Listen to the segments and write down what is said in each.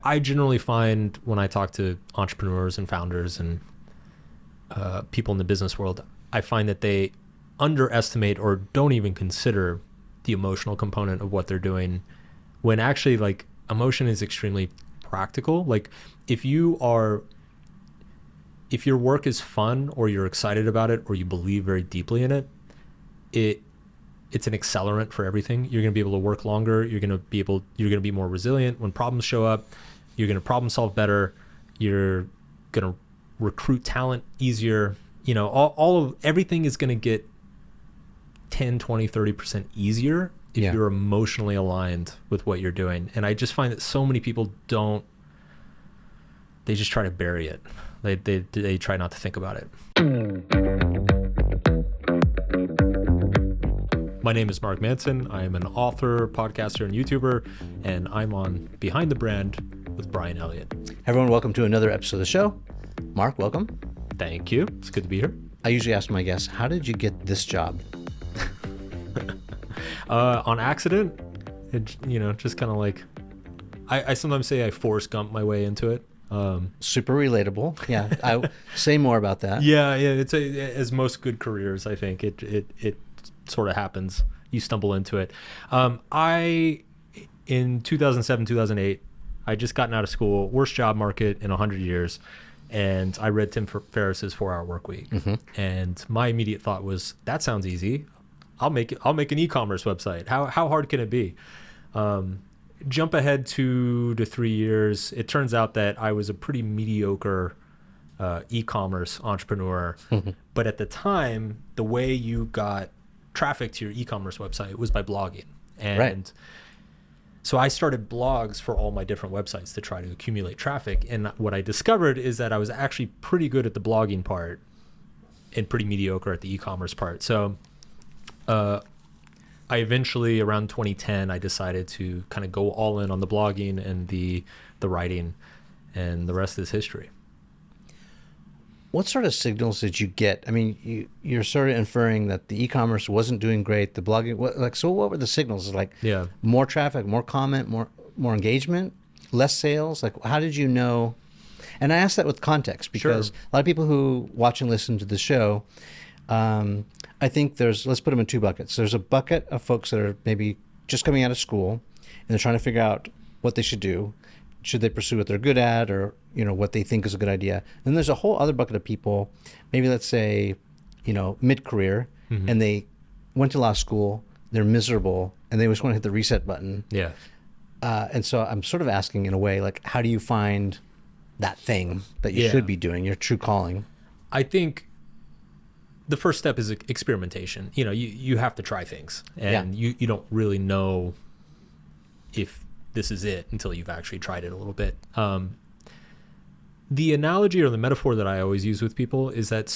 I generally find when I talk to entrepreneurs and founders and people in the business world, I find that they underestimate or don't even consider the emotional component of what they're doing, when actually like emotion is extremely practical. Like if your work is fun or you're excited about it or you believe very deeply in it, it's an accelerant for everything. You're going to be able to work longer. You're going to be more resilient when problems show up. You're going to problem solve better. You're going to recruit talent easier. You know, everything is going to get 10, 20, 30% easier if you're emotionally aligned with what you're doing. And I just find that so many people they just try to bury it. They try not to think about it. My name is Mark Manson. I am an author, podcaster, and YouTuber, and I'm on Behind the Brand with Brian Elliott. Everyone, welcome to another episode of the show. Mark, welcome. Thank you. It's good to be here. I usually ask my guests, how did you get this job? On accident. Just kind of like, I sometimes say I Forrest Gump my way into it. Super relatable. Yeah, I say more about that. Yeah. It's as most good careers, I think it sort of happens. You stumble into it. In 2007, 2008, I just gotten out of school, worst job market in 100 years. And I read Tim Ferriss's 4-Hour Workweek. Mm-hmm. And my immediate thought was, that sounds easy. I'll make an e-commerce website. How hard can it be? Jump ahead 2 to 3 years. It turns out that I was a pretty mediocre e-commerce entrepreneur. Mm-hmm. But at the time, the way you got traffic to your e-commerce website was by blogging. And right. So I started blogs for all my different websites to try to accumulate traffic. And what I discovered is that I was actually pretty good at the blogging part and pretty mediocre at the e-commerce part. So I eventually, around 2010, I decided to kind of go all in on the blogging and the writing, and the rest is history. What sort of signals did you get? I mean, you're sort of inferring that the e-commerce wasn't doing great, the blogging, so what were the signals? Like more traffic, more comment, more engagement, less sales? Like, how did you know? And I ask that with context because a lot of people who watch and listen to the show, I think let's put them in two buckets. There's a bucket of folks that are maybe just coming out of school and they're trying to figure out what they should do. Should they pursue what they're good at, or what they think is a good idea? And there's a whole other bucket of people, maybe let's say, mid-career, mm-hmm. and they went to law school, they're miserable, and they just want to hit the reset button. Yeah. And so I'm sort of asking in a way, like, how do you find that thing that you should be doing, your true calling? I think the first step is experimentation. You have to try things, and you don't really know if this is it until you've actually tried it a little bit. The analogy or the metaphor that I always use with people is that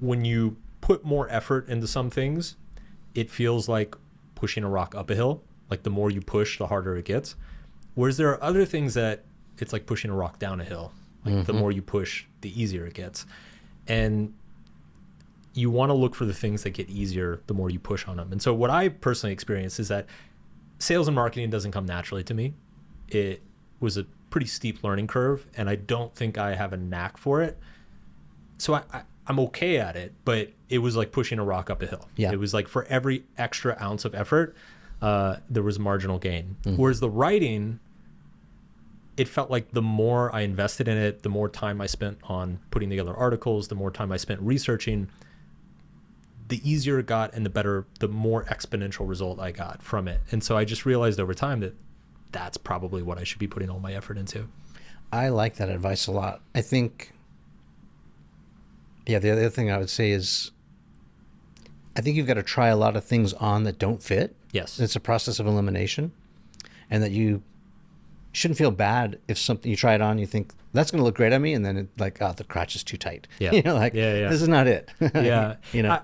when you put more effort into some things, it feels like pushing a rock up a hill. Like the more you push, the harder it gets. Whereas there are other things that it's like pushing a rock down a hill. Like mm-hmm. the more you push, the easier it gets. And you want to look for the things that get easier the more you push on them. And so what I personally experienced is that sales and marketing doesn't come naturally to me. It was a pretty steep learning curve, and I don't think I have a knack for it. So I'm okay at it, but it was like pushing a rock up a hill. Yeah. It was like for every extra ounce of effort, there was a marginal gain. Mm-hmm. Whereas the writing, it felt like the more I invested in it, the more time I spent on putting together articles, the more time I spent researching, the easier it got and the more exponential result I got from it. And so I just realized over time that that's probably what I should be putting all my effort into. I like that advice a lot. I think, the other thing I would say is, I think you've got to try a lot of things on that don't fit. Yes. It's a process of elimination, and that you shouldn't feel bad if something you try it on, you think that's going to look great on me, and then the crotch is too tight. Yeah. This is not it. Yeah.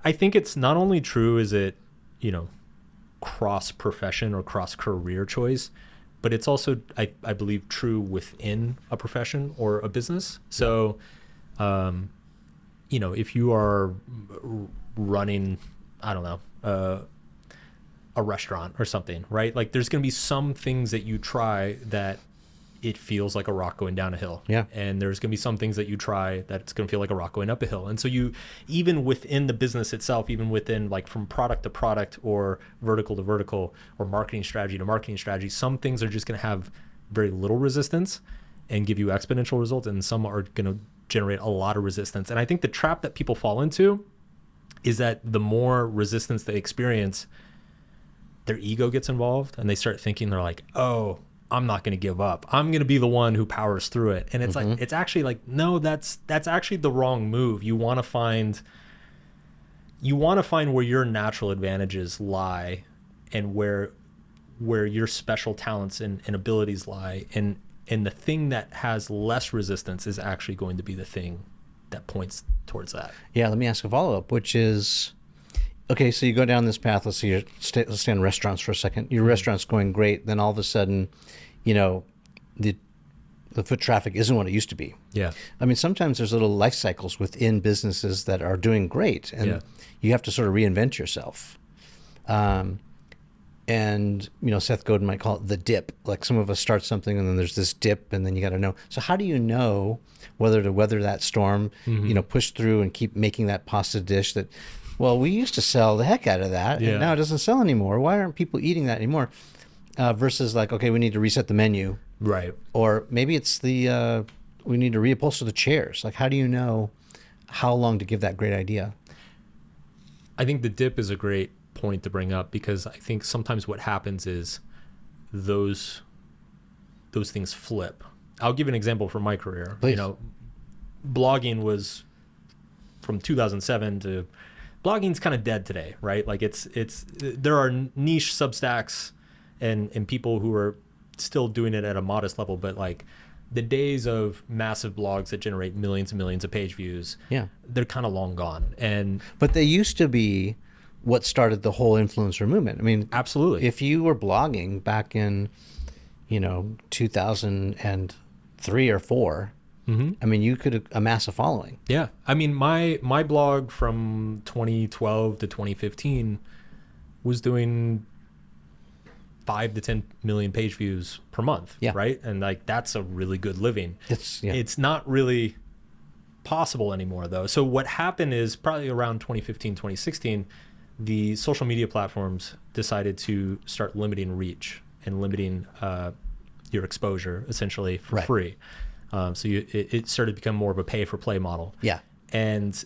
I think it's not only true is it, cross profession or cross career choice, but it's also, I believe, true within a profession or a business. So, if you are running, I don't know, a restaurant or something, right? Like there's going to be some things that you try that it feels like a rock going down a hill. Yeah. And there's going to be some things that you try that it's going to feel like a rock going up a hill. And so you, even within the business itself, even within like from product to product or vertical to vertical or marketing strategy to marketing strategy, some things are just going to have very little resistance and give you exponential results. And some are going to generate a lot of resistance. And I think the trap that people fall into is that the more resistance they experience, their ego gets involved and they start thinking, they're like, oh, I'm not going to give up. I'm going to be the one who powers through it. And it's like, it's actually like, no, that's actually the wrong move. You want to find where your natural advantages lie and where your special talents and abilities lie. And the thing that has less resistance is actually going to be the thing that points towards that. Yeah. Let me ask a follow-up, which is, okay, so you go down this path. Let's stay in restaurants for a second. Your restaurant's going great. Then all of a sudden, you know, the foot traffic isn't what it used to be. Yeah. I mean, sometimes there's little life cycles within businesses that are doing great, and you have to sort of reinvent yourself. And, you know, Seth Godin might call it the dip. Like some of us start something and then there's this dip and then you got to know. So how do you know whether to weather that storm, you know, push through and keep making that pasta dish that, well, we used to sell the heck out of that and now it doesn't sell anymore. Why aren't people eating that anymore? Versus like, okay, we need to reset the menu. Right. Or maybe it's the, we need to reupholster the chairs. Like, how do you know how long to give that great idea? I think the dip is a great point to bring up because I think sometimes what happens is those things flip. I'll give an example from my career. Please. You know, blogging was from 2007 to blogging's kind of dead today, right? Like it's there are niche Substacks and people who are still doing it at a modest level, but like the days of massive blogs that generate millions and millions of page views, they're kind of long gone. But they used to be what started the whole influencer movement. I mean, absolutely. If you were blogging back in, you know, 2003 or 4, I mean, you could amass a following. Yeah. I mean, my blog from 2012 to 2015 was doing 5 to 10 million page views per month. Yeah. Right. And like, that's a really good living. It's not really possible anymore though. So what happened is probably around 2015, 2016, the social media platforms decided to start limiting reach and limiting your exposure essentially for free. So it started to become more of a pay for play model. Yeah. And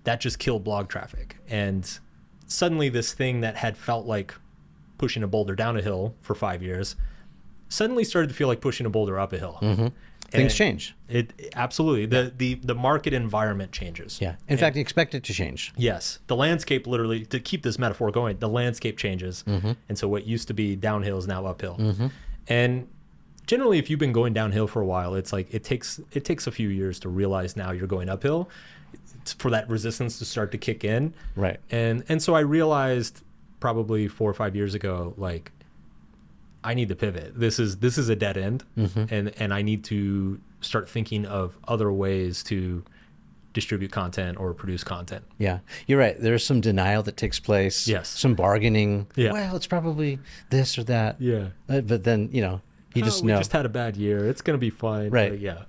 that just killed blog traffic. And suddenly this thing that had felt like pushing a boulder down a hill for 5 years suddenly started to feel like pushing a boulder up a hill. Things change. It absolutely. The market environment changes. Yeah. In fact, expect it to change. Yes. The landscape literally, to keep this metaphor going, the landscape changes. And so what used to be downhill is now uphill. And generally, if you've been going downhill for a while, it's like it takes a few years to realize now you're going uphill for that resistance to start to kick in. Right. And so I realized probably 4 or 5 years ago, like, I need to pivot. This is a dead end, and I need to start thinking of other ways to distribute content or produce content. Yeah, you're right. There's some denial that takes place. Yes. Some bargaining. Yeah. Well, it's probably this or that. Yeah. But then, you know, you just know. We just had a bad year. It's going to be fine. Right. But yeah.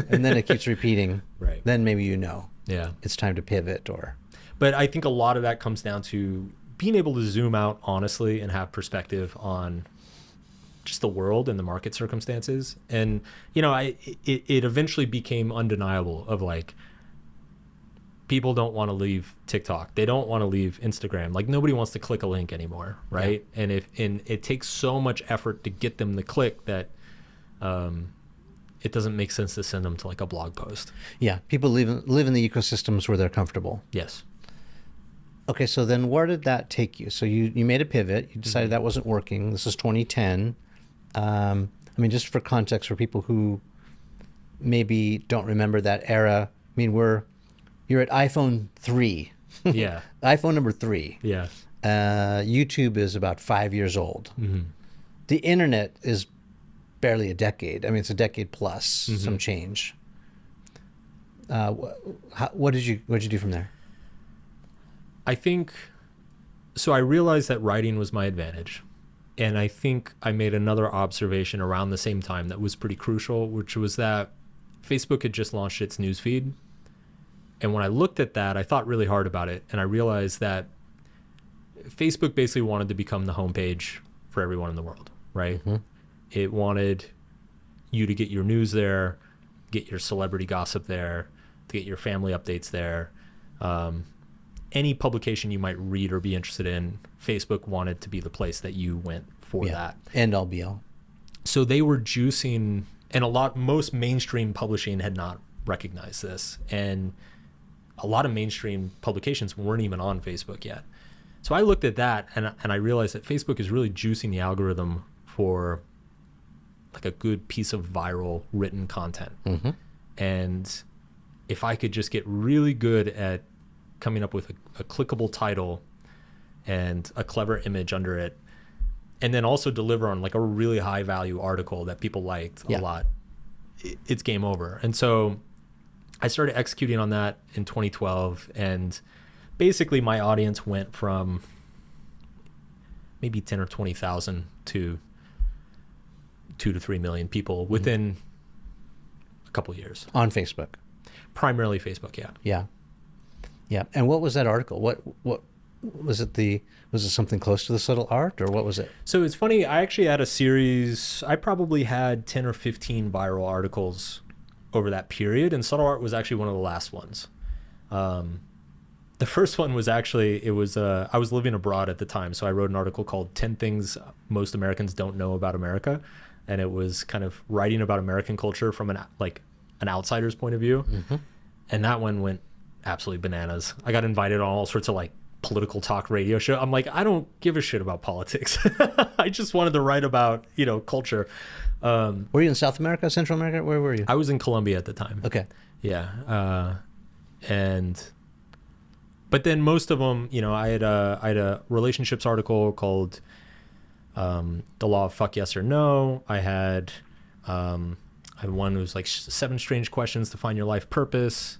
And then it keeps repeating. Right. Then maybe you know. Yeah. It's time to pivot or. But I think a lot of that comes down to being able to zoom out honestly and have perspective on just the world and the market circumstances. And, you know, it eventually became undeniable of like, people don't want to leave TikTok. They don't want to leave Instagram. Like nobody wants to click a link anymore. Right. Yeah. And it takes so much effort to get them to click that, it doesn't make sense to send them to like a blog post. Yeah. People live in the ecosystems where they're comfortable. Yes. Okay. So then where did that take you? So you made a pivot. You decided that wasn't working. This is 2010. I mean, just for context for people who maybe don't remember that era. I mean, you're at iPhone 3. Yeah. iPhone number 3. Yeah. YouTube is about 5 years old. The internet is barely a decade. I mean, it's a decade plus some change. What did you do from there? I think, so I realized that writing was my advantage. And I think I made another observation around the same time that was pretty crucial, which was that Facebook had just launched its newsfeed. And when I looked at that, I thought really hard about it. And I realized that Facebook basically wanted to become the homepage for everyone in the world, right? Mm-hmm. It wanted you to get your news there, get your celebrity gossip there, to get your family updates there. Any publication you might read or be interested in, Facebook wanted to be the place that you went for that. End all be all. So they were juicing, and most mainstream publishing had not recognized this. And a lot of mainstream publications weren't even on Facebook yet. So I looked at that and I realized that Facebook is really juicing the algorithm for like a good piece of viral written content. Mm-hmm. And if I could just get really good at coming up with a clickable title and a clever image under it, and then also deliver on like a really high value article that people liked a lot, it's game over. And so I started executing on that in 2012, and basically my audience went from maybe 10 or 20,000 to 2 to 3 million people within a couple of years. On Facebook. Primarily Facebook, yeah. Yeah. Yeah. And what was that article? What was it? Was it something close to the subtle art, or what was it? So it's funny, I actually had a series, I probably had 10 or 15 viral articles over that period, and subtle art was actually one of the last ones. The first one was actually, I was living abroad at the time, so I wrote an article called 10 Things Most Americans Don't Know About America, and it was kind of writing about American culture from an outsider's point of view. Mm-hmm. And that one went absolutely bananas. I got invited on all sorts of like political talk radio show. I'm like, I don't give a shit about politics. I just wanted to write about, culture. Were you in South America, Central America? Where were you? I was in Colombia at the time. Okay. Yeah. But then most of them, I had a relationships article called The Law of Fuck Yes or No. I had one that was like 7 strange questions to find your life purpose.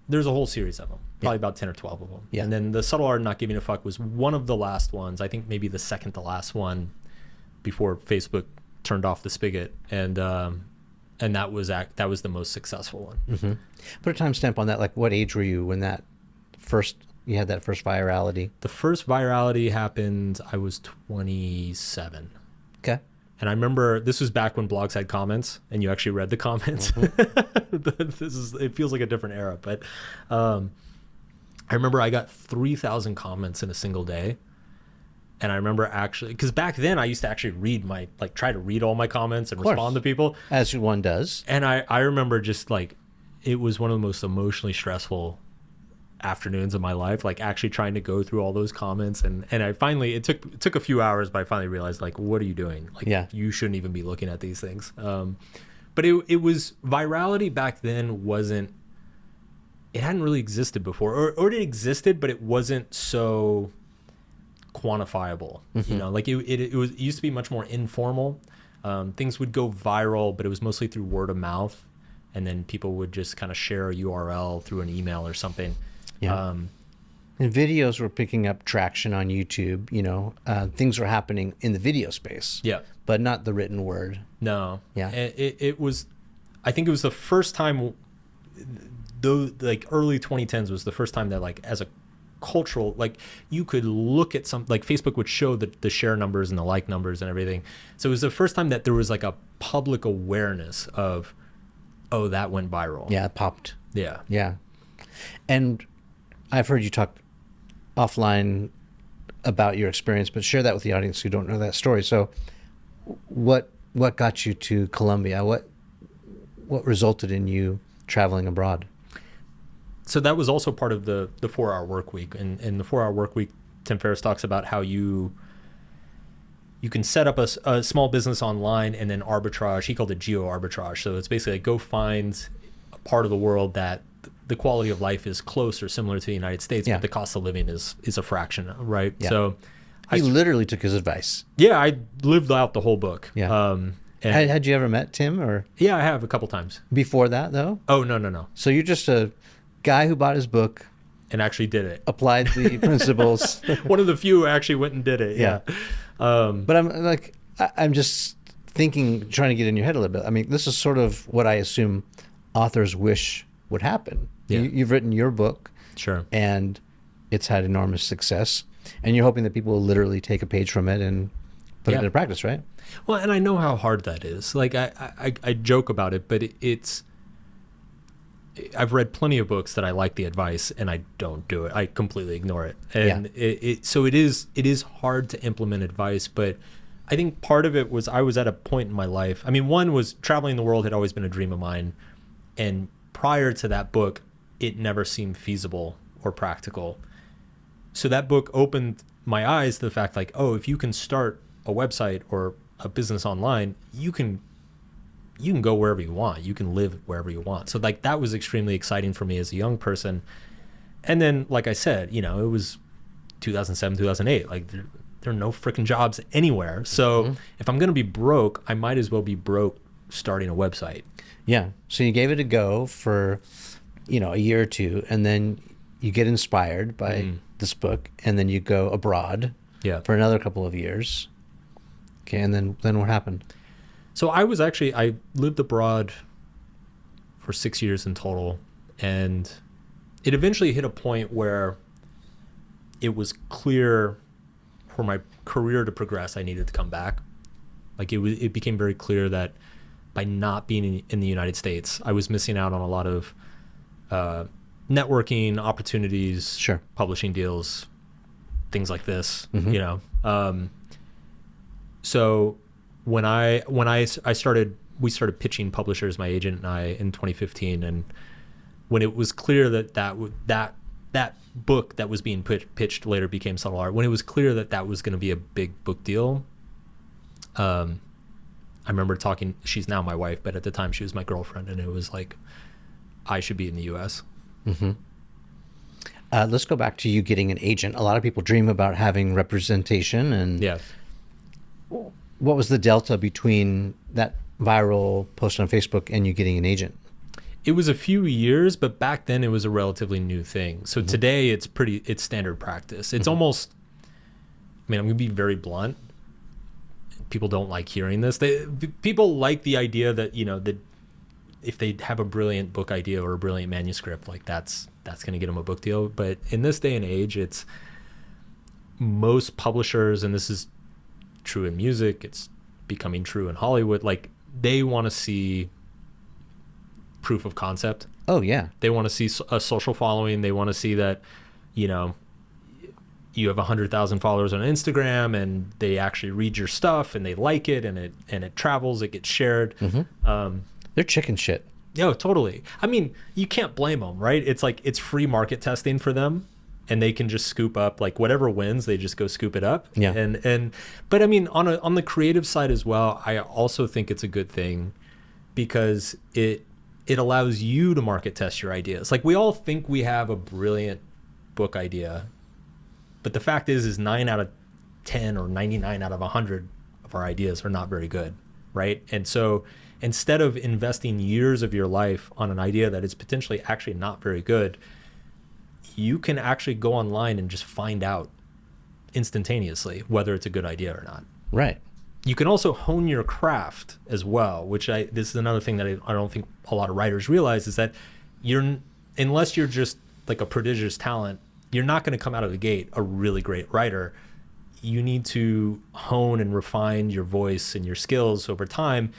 There's a whole series of them, probably about 10 or 12 of them. Yeah. And then the subtle art of not giving a fuck was one of the last ones. I think maybe the second to last one before Facebook turned off the spigot. And that was the most successful one. Mm-hmm. Put a timestamp on that. Like, what age were you when you had that first virality? The first virality happened, I was 27. Okay. And I remember this was back when blogs had comments and you actually read the comments. Mm-hmm. It feels like a different era, but I remember I got 3,000 comments in a single day. And I remember actually, because back then I used to actually try to read all my comments and respond to people. As one does. And I remember just like, it was one of the most emotionally stressful afternoons of my life, like actually trying to go through all those comments. And I finally, it took a few hours, but I finally realized, like, what are you doing? Like, you shouldn't even be looking at these things. But it was, virality back then it hadn't really existed before, or it existed, but it wasn't so quantifiable. Mm-hmm. Like it used to be much more informal. Things would go viral, but it was mostly through word of mouth, and then people would just kind of share a URL through an email or something. Yeah. And videos were picking up traction on YouTube. Things were happening in the video space. Yeah, but not the written word. No. Yeah. It was, I think it was the first time, though, like early 2010s was the first time that, like, as a cultural, like, you could look at like Facebook would show the share numbers and the like numbers and everything. So it was the first time that there was like a public awareness of, oh, that went viral. Yeah, it popped. Yeah. Yeah. And I've heard you talk offline about your experience, but share that with the audience who don't know that story. So what got you to Colombia? What resulted in you traveling abroad? So that was also part of the 4-hour work week. And in the 4-hour work week, Tim Ferriss talks about how you can set up a small business online and then arbitrage. He called it geo arbitrage. So it's basically like, go find a part of the world that the quality of life is close or similar to the United States, but the cost of living is a fraction, right? Yeah. So I literally took his advice. Yeah, I lived out the whole book. Yeah. Had you ever met Tim? Or yeah, I have a couple times. Before that, though? Oh, no. So you're just a guy who bought his book and actually did it. Applied the principles. One of the few who actually went and did it. Yeah. But I'm just thinking, trying to get in your head a little bit. I mean, this is sort of what I assume authors wish would happen. Yeah. You've written your book, Sure. and it's had enormous success, and you're hoping that people will literally take a page from it and put it into practice, right? Well, and I know how hard that is. Like I joke about it, but I've read plenty of books that I like the advice and I don't do it. I completely ignore it. And so it is hard to implement advice, but I think part of it was I was at a point in my life. I mean, one was traveling the world had always been a dream of mine. And prior to that book, it never seemed feasible or practical. So that book opened my eyes to the fact like, oh, if you can start a website or a business online, you can go wherever you want. You can live wherever you want. So like that was extremely exciting for me as a young person. And then, like I said, it was 2007, 2008. Like there are no freaking jobs anywhere. So if I'm going to be broke, I might as well be broke starting a website. Yeah. So you gave it a go for, a year or two, and then you get inspired by this book, and then you go abroad for another couple of years. Okay. And then what happened? So I lived abroad for 6 years in total, and it eventually hit a point where it was clear for my career to progress, I needed to come back. Like it became very clear that by not being in the United States, I was missing out on a lot of networking opportunities, publishing deals, things like this, So when we started pitching publishers, my agent and I, in 2015, and when it was clear that book that was being pitched later became Subtle Art, when it was clear that was going to be a big book deal, I remember talking, she's now my wife, but at the time she was my girlfriend, and it was like, I should be in the US. Let's go back to you getting an agent. A lot of people dream about having representation, and what was the delta between that viral post on Facebook and you getting an agent? It was a few years, but back then it was a relatively new thing. So today it's standard practice. It's almost, I'm going to be very blunt. People don't like hearing this. People like the idea that, that if they have a brilliant book idea or a brilliant manuscript, like that's going to get them a book deal. But in this day and age, it's most publishers, and this is true in music, it's becoming true in Hollywood, like they want to see proof of concept. Oh yeah. They want to see a social following. They want to see that, you have 100,000 followers on Instagram and they actually read your stuff and they like it, and it travels, it gets shared. They're chicken shit. Yeah, totally. I mean, you can't blame them, right? It's like, it's free market testing for them, and they can just scoop up, like whatever wins, they just go scoop it up. Yeah. But I mean, on the creative side as well, I also think it's a good thing because it allows you to market test your ideas. Like we all think we have a brilliant book idea, but the fact is 9 out of 10 or 99 out of 100 of our ideas are not very good, right? And so instead of investing years of your life on an idea that is potentially actually not very good, you can actually go online and just find out instantaneously whether it's a good idea or not. Right. You can also hone your craft as well, which this is another thing that I don't think a lot of writers realize, is that unless you're just like a prodigious talent, you're not going to come out of the gate a really great writer. You need to hone and refine your voice and your skills over time.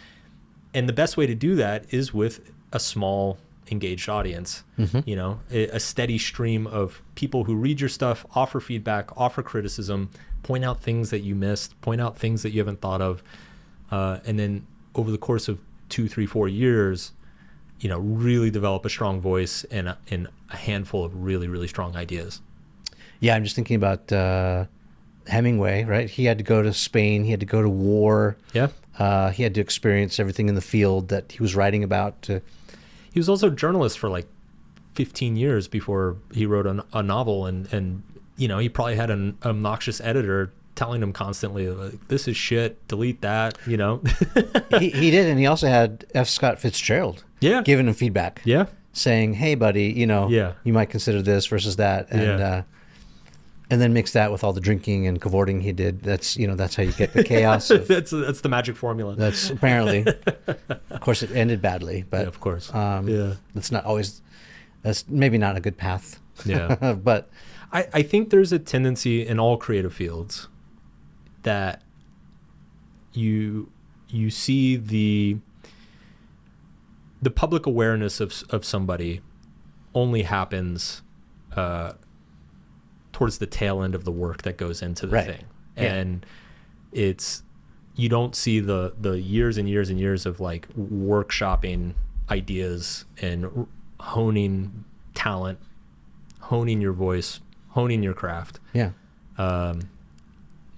And the best way to do that is with a small engaged audience, a steady stream of people who read your stuff, offer feedback, offer criticism, point out things that you missed, point out things that you haven't thought of. And then over the course of 2, 3, 4 years, really develop a strong voice and a handful of really, really strong ideas. Yeah, I'm just thinking about Hemingway, right? He had to go to Spain. He had to go to war. Yeah. He had to experience everything in the field that he was writing about. He was also a journalist for like 15 years before he wrote a novel. And he probably had an obnoxious editor telling him constantly, like, this is shit, delete that, he did. And he also had F. Scott Fitzgerald giving him feedback. Yeah. Saying, hey, buddy, you might consider this versus that. And And then mix that with all the drinking and cavorting he did. That's that's how you get the chaos. That's the magic formula. That's apparently. Of course, it ended badly, but of course, that's not always. That's maybe not a good path. Yeah, but I think there's a tendency in all creative fields that you see the public awareness of somebody only happens towards the tail end of the work that goes into the thing. And you don't see the years and years and years of like workshopping ideas and honing talent, honing your voice, honing your craft. Yeah. And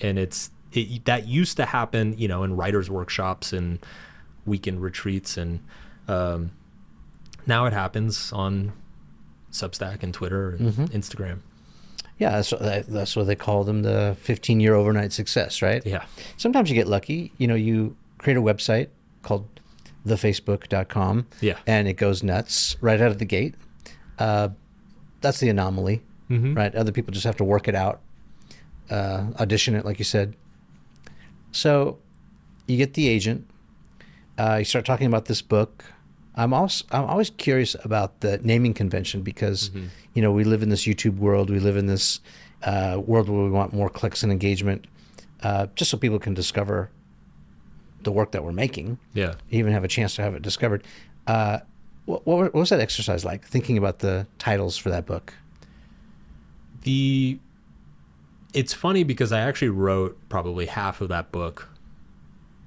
that used to happen, in writers' workshops and weekend retreats, and now it happens on Substack and Twitter and Instagram. Yeah, that's what they call them, the 15-year overnight success, right? Yeah. Sometimes you get lucky. You create a website called thefacebook.com, and it goes nuts right out of the gate. That's the anomaly, right? Other people just have to work it out, audition it, like you said. So you get the agent. You start talking about this book. I'm always curious about the naming convention because, we live in this YouTube world. We live in this world where we want more clicks and engagement, just so people can discover the work that we're making. Yeah. Even have a chance to have it discovered. What was that exercise like, thinking about the titles for that book? It's funny because I actually wrote probably half of that book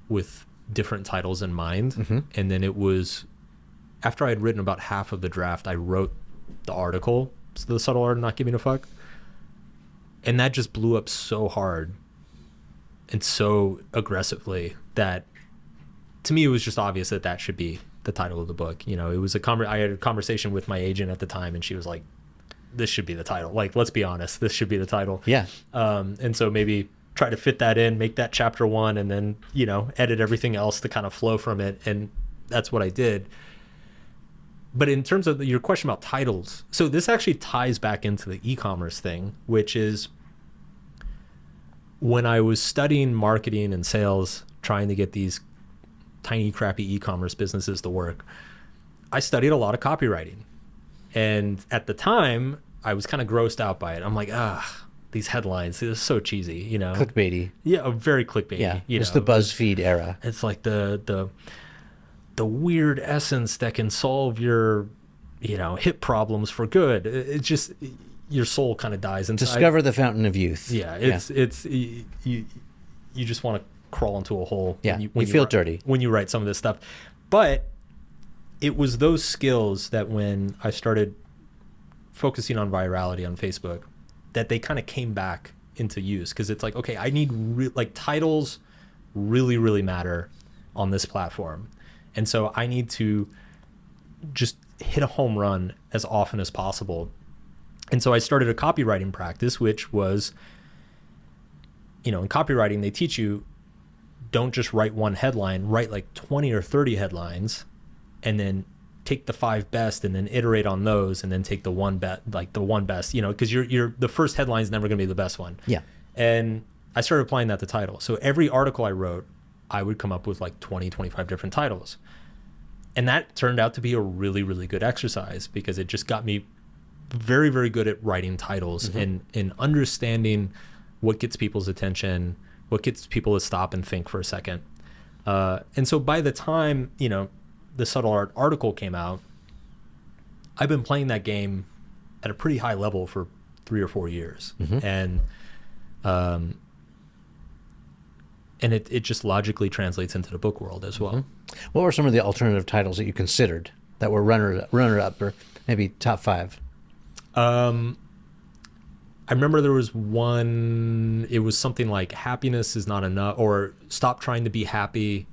with different titles in mind. And then it was after I had written about half of the draft, I wrote the article, The Subtle Art of Not Giving a Fuck. And that just blew up so hard and so aggressively that to me, it was just obvious that should be the title of the book. It was I had a conversation with my agent at the time, and she was like, this should be the title. Like, let's be honest, this should be the title. Yeah. And so maybe try to fit that in, make that chapter 1, and then, edit everything else to kind of flow from it. And that's what I did. But in terms of your question about titles, so this actually ties back into the e-commerce thing, which is when I was studying marketing and sales, trying to get these tiny, crappy e-commerce businesses to work, I studied a lot of copywriting. And at the time, I was kind of grossed out by it. I'm like, these headlines, this is so cheesy, Clickbaity. Yeah, very clickbaity. Yeah, it's the BuzzFeed era. It's like the weird essence that can solve your, hip problems for good. It's just your soul kind of dies inside. Discover the fountain of youth. Yeah, it's you just want to crawl into a hole. Yeah, when you feel dirty when you write some of this stuff. But it was those skills that when I started focusing on virality on Facebook, that they kind of came back into use, because it's like, okay, I need titles really, really matter on this platform. And so I need to just hit a home run as often as possible. And so I started a copywriting practice, which was, in copywriting, they teach you, don't just write one headline, write like 20 or 30 headlines, and then take the 5 best and then iterate on those, and then take the one best, because the first headline is never going to be the best one. Yeah. And I started applying that to titles. So every article I wrote, I would come up with like 20, 25 different titles. And that turned out to be a really, really good exercise, because it just got me very, very good at writing titles and understanding what gets people's attention, what gets people to stop and think for a second. And so by the time, the Subtle Art article came out, I've been playing that game at a pretty high level for 3 or 4 years. And it just logically translates into the book world as well. What were some of the alternative titles that you considered that were runner up, or maybe top 5? I remember there was one, it was something like Happiness is Not Enough, or Stop Trying to Be Happy.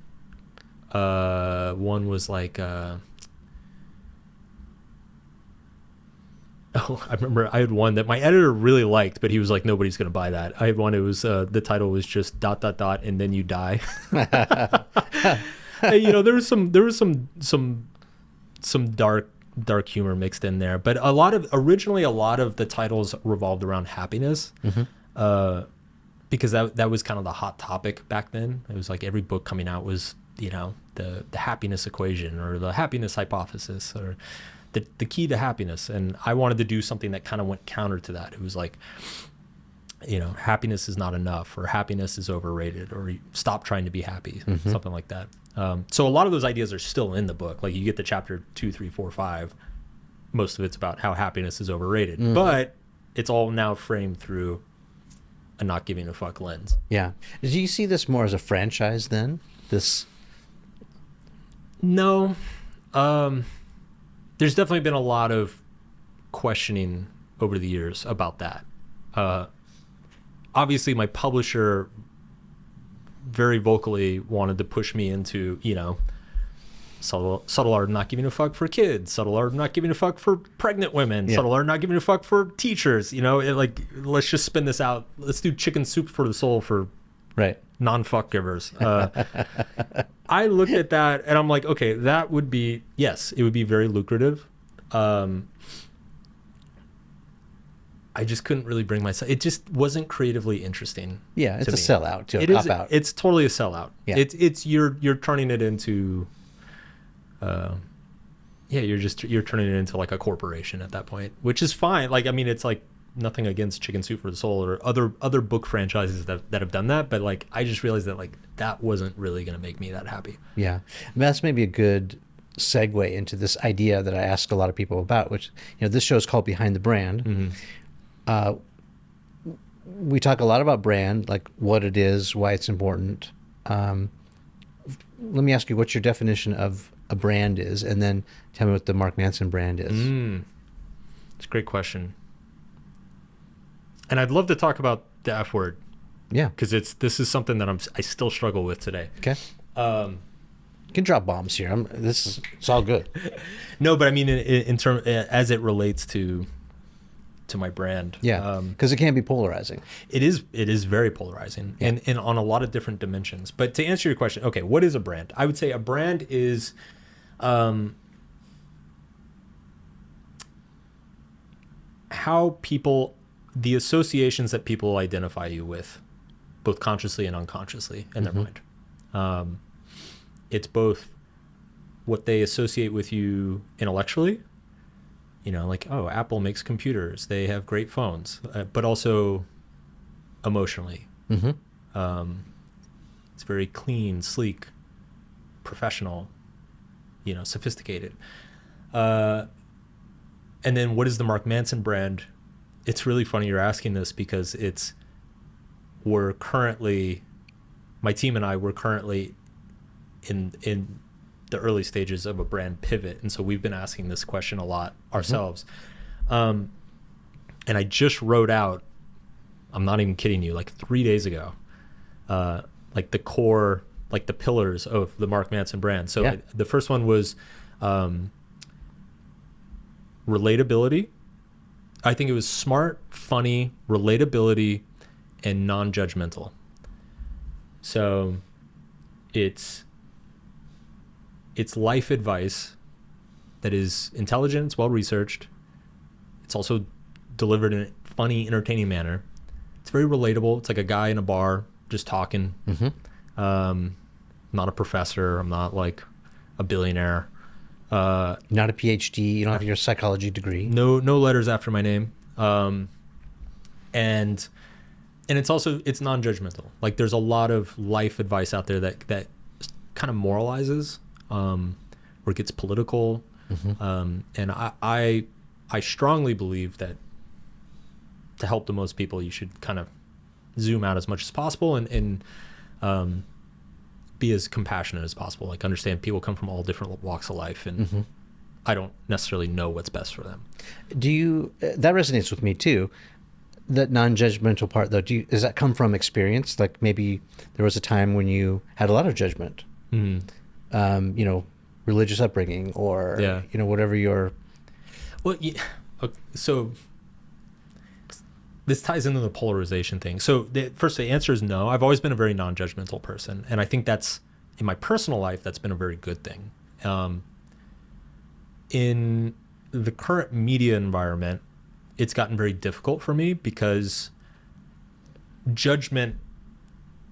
One was like, I remember I had one that my editor really liked, but he was like, nobody's going to buy that. I had one, it was, the title was just ... and then you die. There was some dark dark humor mixed in there. But originally a lot of the titles revolved around happiness. Because that was kind of the hot topic back then. It was like every book coming out was, you know, the happiness equation or the happiness hypothesis or the key to happiness. And I wanted to do something that kind of went counter to that. It was like, you know, happiness is not enough, or happiness is overrated, or stop trying to be happy, something like that. So a lot of those ideas are still in the book. Like you get to chapter 2, 3, 4, 5. Most of it's about how happiness is overrated, but it's all now framed through a not giving a fuck lens. Yeah. Do you see this more as a franchise then? No. There's definitely been a lot of questioning over the years about that. Obviously, my publisher very vocally wanted to push me into, you know, subtle art of not giving a fuck for kids, subtle art of not giving a fuck for pregnant women, subtle art of not giving a fuck for teachers. You know, let's just spin this out. Let's do chicken soup for the soul for non-fuck givers. I looked at that and I'm like, okay, that would be, yes, it would be very lucrative. I just couldn't really bring myself. It just wasn't creatively interesting. Yeah, it's a sellout. It is. It's totally a sellout. Yeah. It's you're turning it into. You're turning it into like a corporation at that point, which is fine. Like, I mean, it's like nothing against Chicken Soup for the Soul or other book franchises that have done that, but like I just realized that like that wasn't really going to make me that happy. Yeah, I mean, that's maybe a good segue into this idea that I ask a lot of people about, which, you know, this show is called Behind the Brand. We talk a lot about brand, like what it is, why it's important. Let me ask you what your definition of a brand is, and then tell me what the Mark Manson brand is. It's a great question. And I'd love to talk about the F word. Yeah. Because this is something that I still struggle with today. Okay. You can drop bombs here. It's all good. No, but I mean in term as it relates to my brand. Yeah. Because it can be polarizing. It is very polarizing, and on a lot of different dimensions. But to answer your question, okay, what is a brand? I would say a brand is how people, the associations that people identify you with, both consciously and unconsciously in their mind. It's both what they associate with you intellectually, you know, like, oh, Apple makes computers, they have great phones, but also emotionally. It's very clean, sleek, professional, you know, sophisticated. And then what is the Mark Manson brand? It's really funny you're asking this because my team and I, we're currently in the early stages of a brand pivot. And so we've been asking this question a lot ourselves. And I just wrote out, I'm not even kidding you, like 3 days ago, like the core, like the pillars of the Mark Manson brand. So the first one was relatability. I think it was smart, funny, relatability, and non-judgmental. So it's life advice that is intelligent, it's well-researched. It's also delivered in a funny, entertaining manner. It's very relatable. It's like a guy in a bar just talking. I'm not a professor. I'm not like a billionaire. Not a PhD. You don't have your psychology degree. No letters after my name. And it's also, it's non-judgmental. Like there's a lot of life advice out there that kind of moralizes, or it gets political. And I strongly believe that to help the most people, you should kind of zoom out as much as possible and be as compassionate as possible. Like understand people come from all different walks of life, and I don't necessarily know what's best for them. That resonates with me too. That non-judgmental part though, does that come from experience? Like maybe there was a time when you had a lot of judgment, you know, religious upbringing or, you know, whatever your... Well, so this ties into the polarization thing. So first, the answer is no. I've always been a very non-judgmental person. And I think that's, in my personal life, that's been a very good thing. In the current media environment, it's gotten very difficult for me because judgment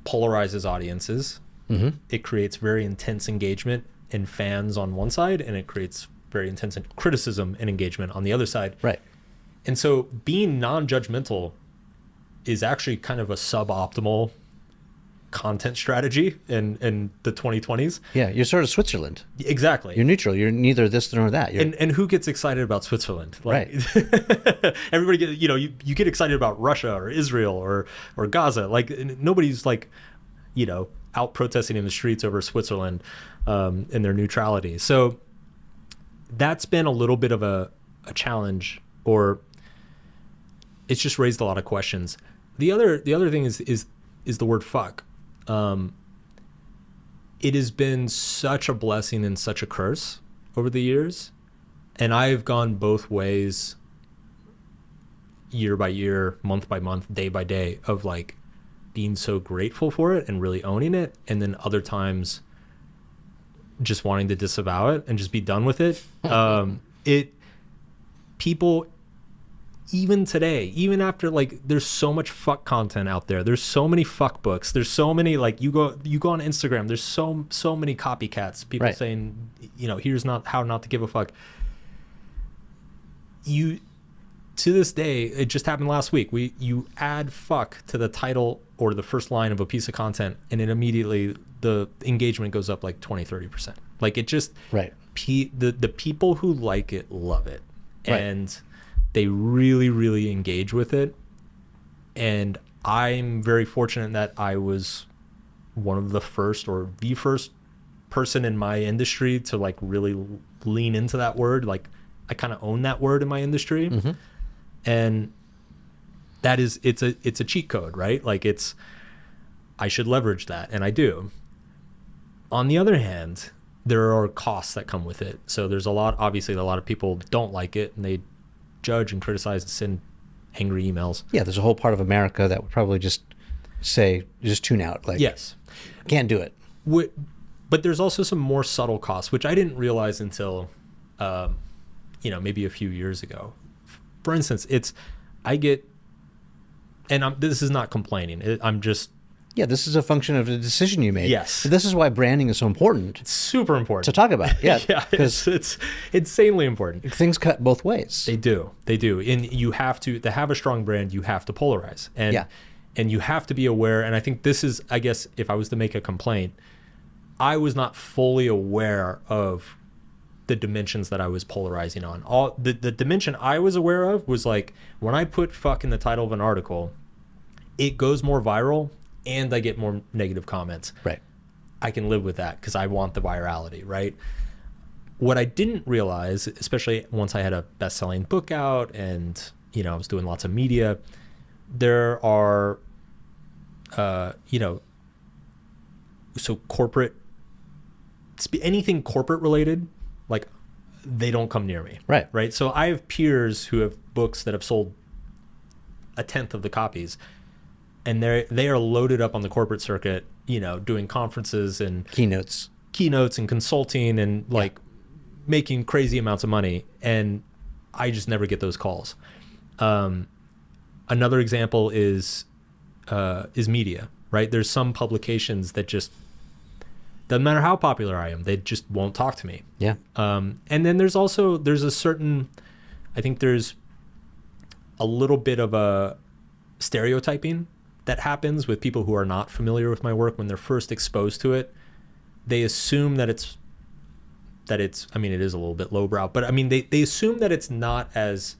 polarizes audiences. Mm-hmm. It creates very intense engagement in fans on one side, and it creates very intense criticism and engagement on the other side. Right. And so being non-judgmental is actually kind of a suboptimal content strategy in the 2020s. Yeah, you're sort of Switzerland. Exactly. You're neutral. You're neither this nor that. And who gets excited about Switzerland? Like, right. Everybody get, you get excited about Russia or Israel or Gaza. Like nobody's like, out protesting in the streets over Switzerland and their neutrality. So that's been a little bit of a challenge, or it's just raised a lot of questions. The other thing is the word fuck. It has been such a blessing and such a curse over the years, and I've gone both ways, year by year, month by month, day by day, of like being so grateful for it and really owning it, and then other times just wanting to disavow it and just be done with it. People, even today, even after, like, there's so much fuck content out there, there's so many fuck books, there's so many, like, you go on Instagram, there's so many copycats, people right. saying, here's not how not to give a fuck. To this day, it just happened last week, you add fuck to the title or the first line of a piece of content, and it immediately, the engagement goes up like 20-30%. Like, it just, right. The people who like it love it, right. and they really, really engage with it. And I'm very fortunate that I was one of the first, or the first person in my industry to like really lean into that word. Like, I kind of own that word in my industry. Mm-hmm. And that is, it's a cheat code, right? Like, I should leverage that, and I do. On the other hand, there are costs that come with it. So there's obviously a lot of people don't like it, and they judge and criticize and send angry emails. Yeah, there's a whole part of America that would probably just say, just tune out. Like, yes, can't do it. But there's also some more subtle costs, which I didn't realize until, maybe a few years ago. For instance, this is not complaining. I'm just. Yeah, this is a function of the decision you made. Yes. So this is why branding is so important. It's super important to talk about. Yeah. Yeah, it's insanely important. Things cut both ways. They do. And you have to have a strong brand, you have to polarize. And you have to be aware. And I think this is, I guess, if I was to make a complaint, I was not fully aware of the dimensions that I was polarizing on. The dimension I was aware of was like, when I put fuck in the title of an article, it goes more viral and I get more negative comments. Right. I can live with that because I want the virality, right? What I didn't realize, especially once I had a best-selling book out and, I was doing lots of media, there are, so anything corporate related, like, they don't come near me. Right. Right. So I have peers who have books that have sold 1/10 of the copies, and they are loaded up on the corporate circuit, doing conferences and keynotes and consulting and making crazy amounts of money. And I just never get those calls. Another example is media, right? There's some publications that just, doesn't matter how popular I am, they just won't talk to me. Yeah. And then there's a certain, I think there's a little bit of a stereotyping that happens with people who are not familiar with my work. When they're first exposed to it, they assume that it's, I mean, it is a little bit lowbrow, but I mean, they assume that it's not as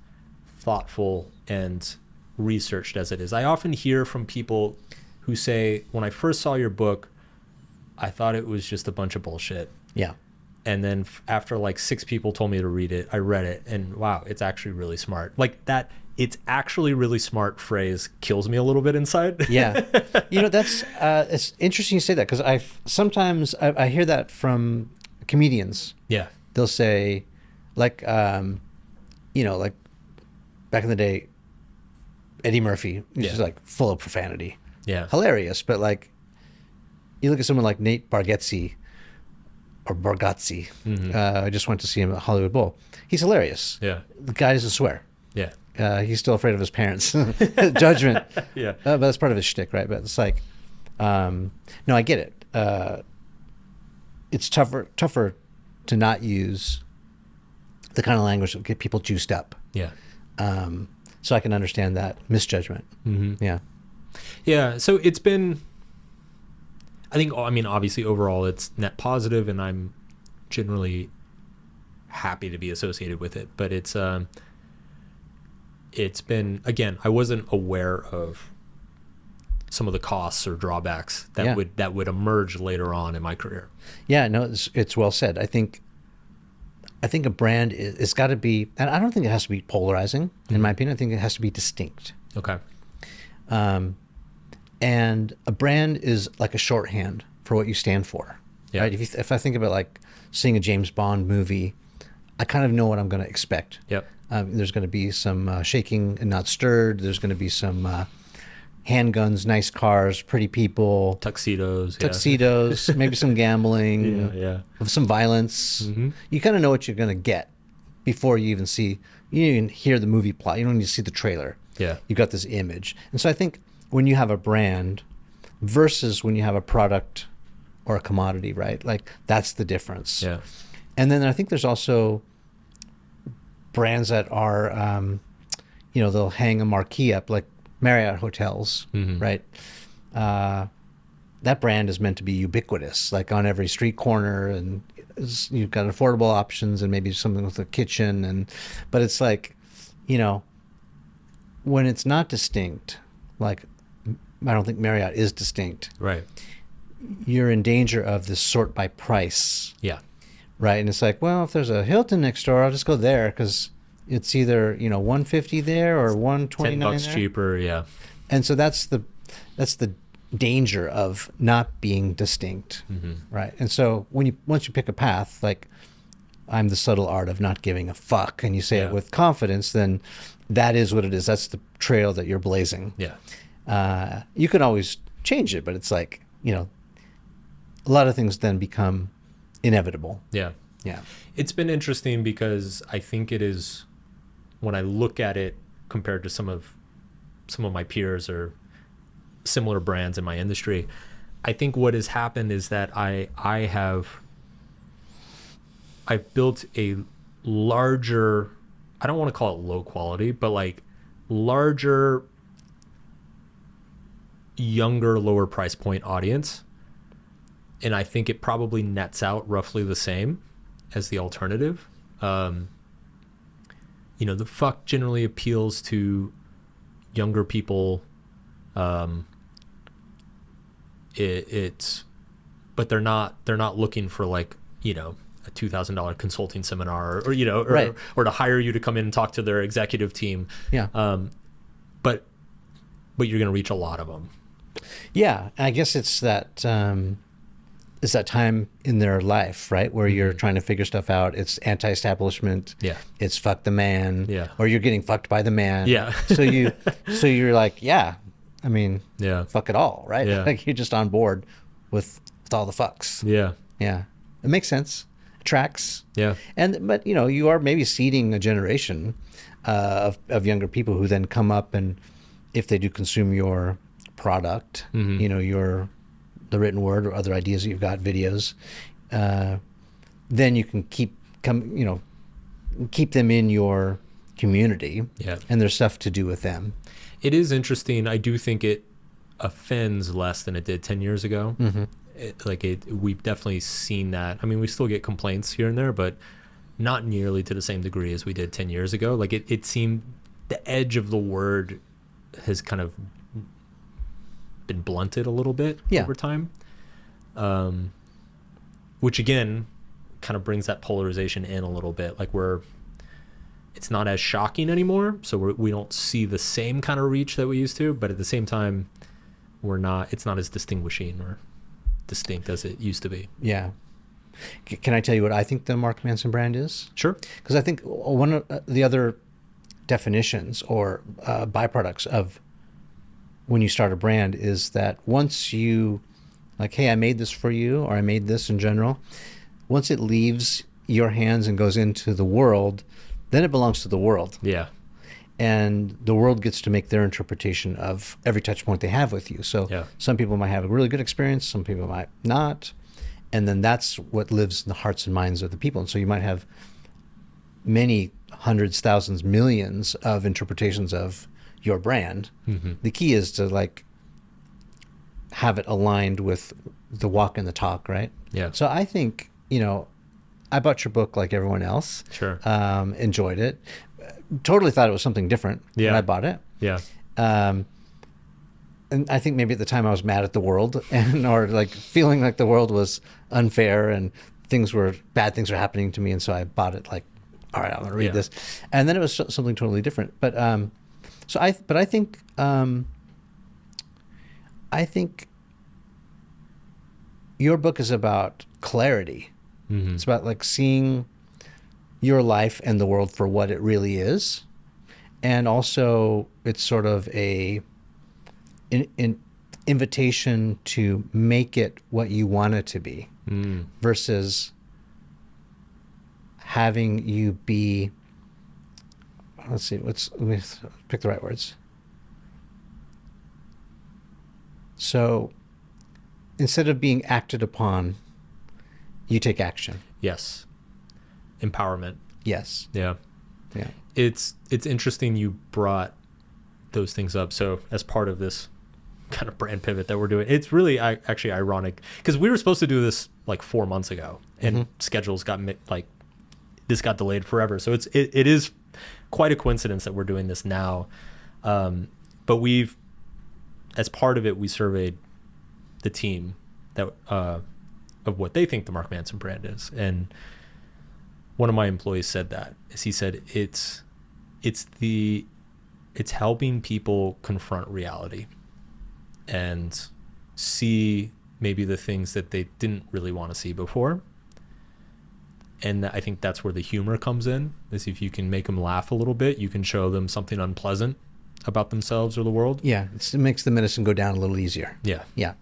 thoughtful and researched as it is. I often hear from people who say, when I first saw your book, I thought it was just a bunch of bullshit. Yeah. And then after like 6 people told me to read it, I read it, and wow, it's actually really smart. Like that, it's actually really smart phrase kills me a little bit inside. Yeah. That's, it's interesting you say that, because sometimes I hear that from comedians. Yeah. They'll say, like, like back in the day, Eddie Murphy, he's just like full of profanity. Yeah. Hilarious. But like, you look at someone like Nate Bargatze, or Bargatze. I just went to see him at Hollywood Bowl. He's hilarious. Yeah. The guy doesn't swear. Yeah. He's still afraid of his parents' judgment. Yeah. But that's part of his shtick, right? But it's like, no, I get it. It's tougher to not use the kind of language that get people juiced up. Yeah. So I can understand that misjudgment. Yeah. Yeah. So it's been, I mean, obviously overall it's net positive and I'm generally happy to be associated with it, but it's been, again, I wasn't aware of some of the costs or drawbacks that would emerge later on in my career. Yeah, no, it's well said. I think a brand it's got to be, and I don't think it has to be polarizing. In my opinion, I think it has to be distinct. Okay. And a brand is like a shorthand for what you stand for. Yeah. Right? If I think about like seeing a James Bond movie, I kind of know what I'm going to expect. Yep. There's going to be some shaking and not stirred. There's going to be some handguns, nice cars, pretty people, tuxedos, maybe some gambling, some violence. You kind of know what you're going to get before you even hear the movie plot. You don't need to see the trailer. Yeah. You got this image. And so I think when you have a brand versus when you have a product or a commodity, right? Like that's the difference. Yeah. And then I think there's also brands that are, they'll hang a marquee up like Marriott hotels, right? That brand is meant to be ubiquitous, like on every street corner, and you've got affordable options and maybe something with a kitchen, but it's like, when it's not distinct, like I don't think Marriott is distinct. Right. You're in danger of this sort by price. Yeah. Right. And it's like, well, if there's a Hilton next door, I'll just go there because it's either, $150 there or $129 $10 there. cheaper. Yeah. And so that's the danger of not being distinct. Right. And so once you pick a path, like I'm the subtle art of not giving a fuck, and you say it with confidence, then that is what it is. That's the trail that you're blazing. Yeah. You can always change it, but it's like, a lot of things then become inevitable. Yeah. Yeah. It's been interesting because I think it is, when I look at it compared to some of my peers or similar brands in my industry, I think what has happened is that I've built a larger, I don't want to call it low quality, but like larger, younger, lower price point audience. And I think it probably nets out roughly the same as the alternative. The fuck generally appeals to younger people. But they're not looking for like, a $2,000 consulting seminar or to hire you to come in and talk to their executive team. Yeah. But you're going to reach a lot of them. Yeah. I guess it's that time in their life, right? Where you're trying to figure stuff out. It's anti-establishment. Yeah. It's fuck the man. Yeah. Or you're getting fucked by the man. Yeah. so you're like, fuck it all, right? Yeah. Like you're just on board with all the fucks. Yeah. Yeah. It makes sense. It tracks. Yeah. But you are maybe seeding a generation of younger people who then come up, and if they do consume your product, the written word or other ideas that you've got, videos, then you can keep them in your community. Yeah. And there's stuff to do with them. It is interesting. I do think it offends less than it did 10 years ago. We've definitely seen that. I mean, we still get complaints here and there, but not nearly to the same degree as we did 10 years ago. Like it seemed the edge of the word has kind of been blunted a little bit over time, which again kind of brings that polarization in a little bit. Like it's not as shocking anymore, so we don't see the same kind of reach that we used to, but at the same time it's not as distinguishing or distinct as it used to be. Yeah. Can I tell you what I think the Mark Manson brand is? Sure. Because I think one of the other definitions or byproducts of when you start a brand is that once you like, hey, I made this for you, or I made this in general, once it leaves your hands and goes into the world, then it belongs to the world. Yeah. And the world gets to make their interpretation of every touch point they have with you. So some people might have a really good experience, some people might not. And then that's what lives in the hearts and minds of the people. And so you might have many hundreds, thousands, millions of interpretations of your brand. Mm-hmm. The key is to like have it aligned with the walk and the talk, right? Yeah. So I think, you know, I bought your book like everyone else. Sure. Enjoyed it. Totally thought it was something different when I bought it. Yeah. And I think maybe at the time I was mad at the world or like feeling like the world was unfair and bad things were happening to me. And so I bought it like, all right, I'm going to read this. And then it was something totally different. But, I think your book is about clarity. Mm-hmm. It's about like seeing your life and the world for what it really is. And also it's sort of an invitation to make it what you want it to be versus having you be, let me pick the right words. So instead of being acted upon, you take action. Yes. Empowerment. Yes. Yeah. Yeah. It's interesting you brought those things up. So as part of this kind of brand pivot that we're doing, it's really actually ironic because we were supposed to do this like 4 months ago and schedules got this got delayed forever. So it is quite a coincidence that we're doing this now. But as part of it, we surveyed the team that of what they think the Mark Manson brand is. And one of my employees said he said it's helping people confront reality and see maybe the things that they didn't really want to see before. And I think that's where the humor comes in, is if you can make them laugh a little bit, you can show them something unpleasant about themselves or the world. Yeah, it makes the medicine go down a little easier. Yeah. Yeah.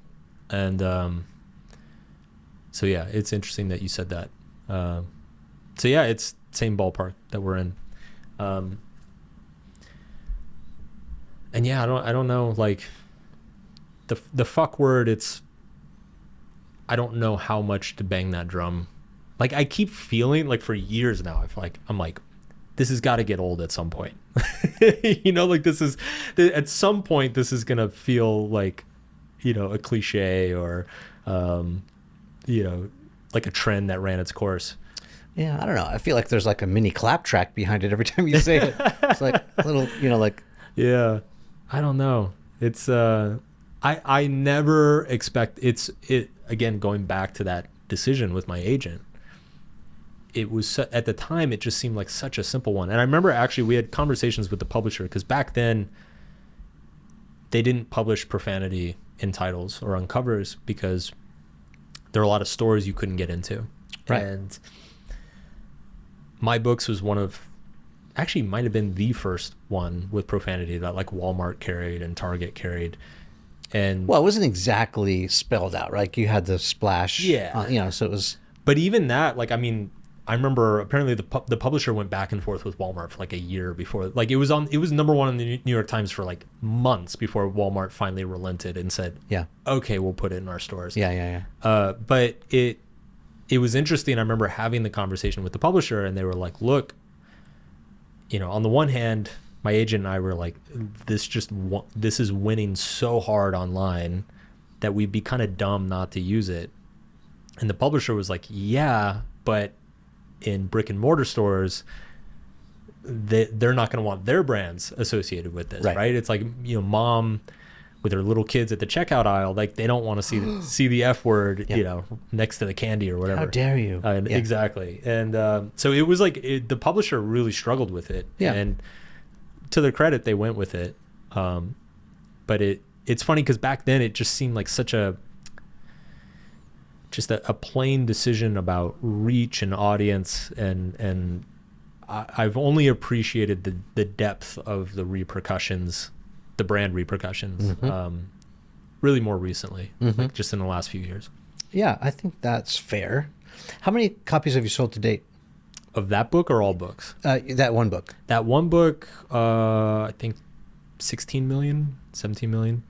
And so, yeah, it's interesting that you said that. So, yeah, it's same ballpark that we're in. And, yeah, I don't know, like, the fuck word, I don't know how much to bang that drum. Like, I keep feeling like for years now, I'm like, this has got to get old at some point. You know, like at some point, this is going to feel like, you know, a cliche or, you know, like a trend that ran its course. Yeah, I don't know. I feel like there's like a mini clap track behind it every time you say it. It's like a little, you know, like. Yeah, I don't know. It's, I never expect again, going back to that decision with my agent. It was at the time, it just seemed like such a simple one. And I remember actually we had conversations with the publisher because back then they didn't publish profanity in titles or on covers because there are a lot of stores you couldn't get into. Right. And my books was actually might have been the first one with profanity that like Walmart carried and Target carried. And well, it wasn't exactly spelled out, right? You had the splash. Yeah. You know, so it was. But even that, like, I mean, I remember apparently the publisher went back and forth with Walmart for like a year before, like it was number one in the New York Times for like months before Walmart finally relented and said, yeah, okay, we'll put it in our stores. Yeah. But it was interesting. I remember having the conversation with the publisher and they were like, look, you know, on the one hand, my agent and I were like, this is winning so hard online that we'd be kind of dumb not to use it. And the publisher was like, yeah, but in brick and mortar stores, they're not going to want their brands associated with this, right? It's like, you know, mom with her little kids at the checkout aisle, like they don't want to see the F word, you know, next to the candy or whatever. How dare you? Exactly. And so it was like the publisher really struggled with it. Yeah. And to their credit, they went with it. But it's funny because back then it just seemed like such a plain decision about reach and audience, and I've only appreciated the depth of the repercussions, the brand repercussions, really more recently, like just in the last few years. Yeah, I think that's fair. How many copies have you sold to date? Of that book or all books? That one book. That one book, I think 16 million, 17 million.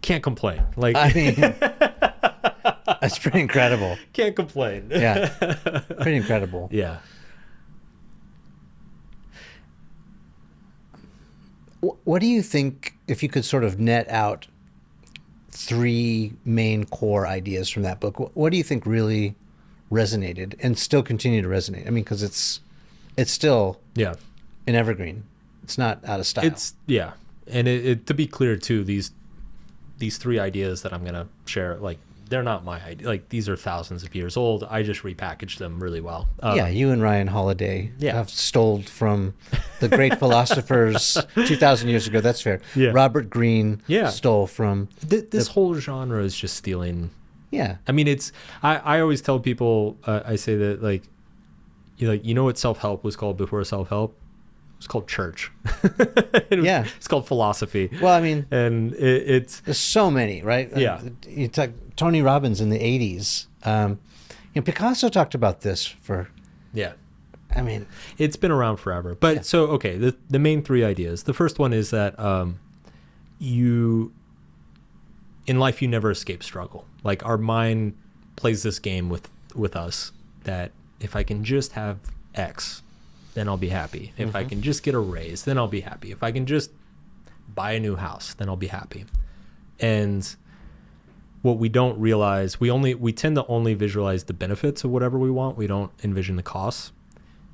Can't complain. Like, I mean, that's pretty incredible. Can't complain. Yeah. Pretty incredible. Yeah. What do you think, if you could sort of net out 3 main core ideas from that book, what do you think really resonated and still continue to resonate? I mean, because it's still an evergreen. It's not out of style. And it to be clear too, these 3 ideas that I'm gonna share, like, they're not my idea. Like, these are thousands of years old. I just repackaged them really well. You and Ryan Holiday have stole from the great philosophers 2,000 years ago. That's fair. Yeah. Robert Greene stole from... This whole genre is just stealing. Yeah. I mean, I always tell people, I say that, like, you know what self-help was called before self-help? It's called church. It's called philosophy. Well, I mean, and it's there's so many, right? Yeah. You talk Tony Robbins in the 80s. Picasso talked about this for. Yeah. I mean, it's been around forever. But so, okay, the main 3 ideas. The first one is that in life you never escape struggle. Like, our mind plays this game with us that if I can just have X, then I'll be happy. If I can just get a raise, then I'll be happy. If I can just buy a new house, then I'll be happy. And what we don't realize, we tend to only visualize the benefits of whatever we want. We don't envision the costs.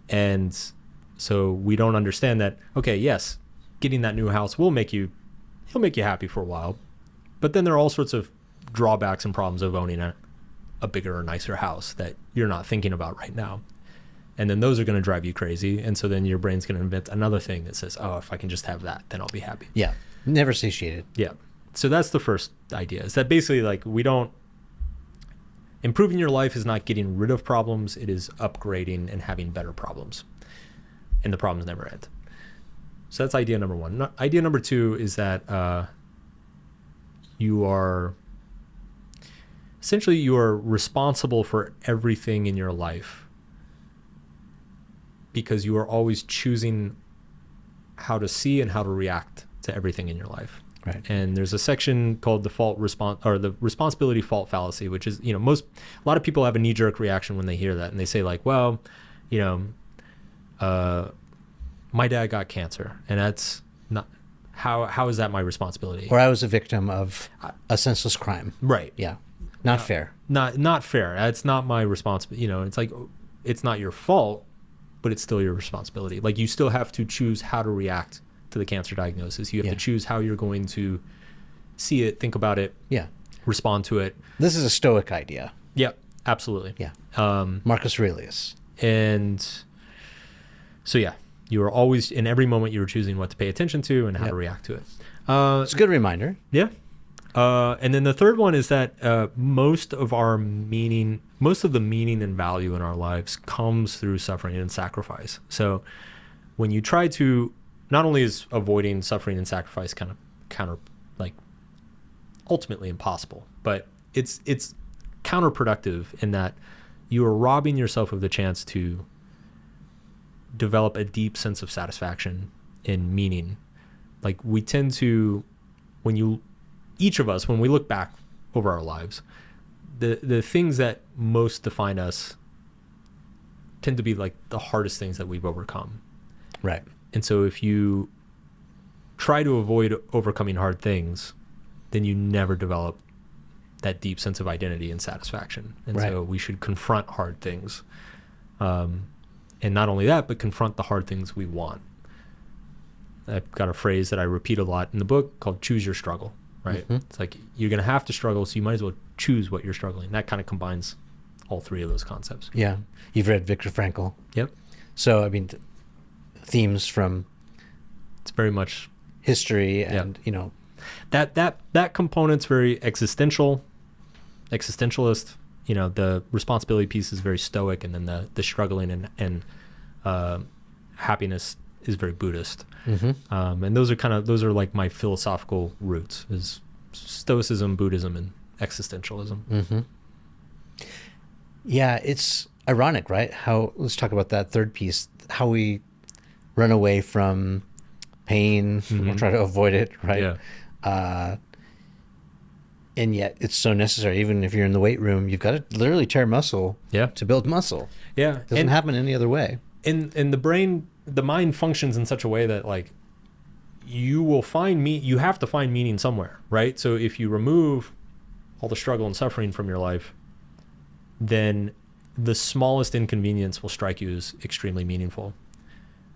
And so we don't understand that, okay, yes, getting that new house will make you happy for a while. But then there are all sorts of drawbacks and problems of owning a bigger or nicer house that you're not thinking about right now. And then those are going to drive you crazy. And so then your brain's going to invent another thing that says, oh, if I can just have that, then I'll be happy. Yeah. Never satiated. Yeah. So that's the first idea, is that basically, like, improving your life is not getting rid of problems. It is upgrading and having better problems. And the problems never end. So that's idea number 1. Idea number 2 is that you are responsible for everything in your life, because you are always choosing how to see and how to react to everything in your life. Right. And there's a section called the responsibility fault fallacy, which is, a lot of people have a knee-jerk reaction when they hear that, and they say, like, well, my dad got cancer, and that's not how is that my responsibility? Or I was a victim of a senseless crime. Right. Yeah. Not fair. Not fair. That's not my responsibility. It's like, it's not your fault, but it's still your responsibility. Like, you still have to choose how to react to the cancer diagnosis. You have to choose how you're going to see it, think about it, respond to it. This is a Stoic idea. Yeah, absolutely. Yeah. Marcus Aurelius. And so, you are always, in every moment, you're choosing what to pay attention to and how to react to it. It's a good reminder. Yeah. And then the third one is that most of the meaning and value in our lives comes through suffering and sacrifice. So when you try to, not only is avoiding suffering and sacrifice kind of ultimately impossible, but it's counterproductive in that you are robbing yourself of the chance to develop a deep sense of satisfaction in meaning. Like, we tend to, each of us, when we look back over our lives, the things that most define us tend to be like the hardest things that we've overcome. Right. And so if you try to avoid overcoming hard things, then you never develop that deep sense of identity and satisfaction. And so we should confront hard things. And not only that, but confront the hard things we want. I've got a phrase that I repeat a lot in the book called choose your struggle, right? Mm-hmm. It's like, you're going to have to struggle, so you might as well choose what you're struggling. That kind of combines all 3 of those concepts. Yeah. You've read Viktor Frankl. Yep. So, I mean, themes from... It's very much... history and, That component's very existentialist. The responsibility piece is very Stoic, and then the struggling and happiness is very Buddhist. Mm-hmm. And those are like my philosophical roots, is Stoicism, Buddhism, and existentialism. Mm-hmm. Yeah, it's ironic, right? How, let's talk about that third piece, how we run away from pain or try to avoid it, right? Yeah. Uh, and yet it's so necessary. Even if you're in the weight room, you've got to literally tear muscle Yeah. to build muscle. Yeah. It doesn't happen any other way. In the brain, the mind functions in such a way that like you will find you have to find meaning somewhere, right? So if you remove all the struggle and suffering from your life, then the smallest inconvenience will strike you as extremely meaningful.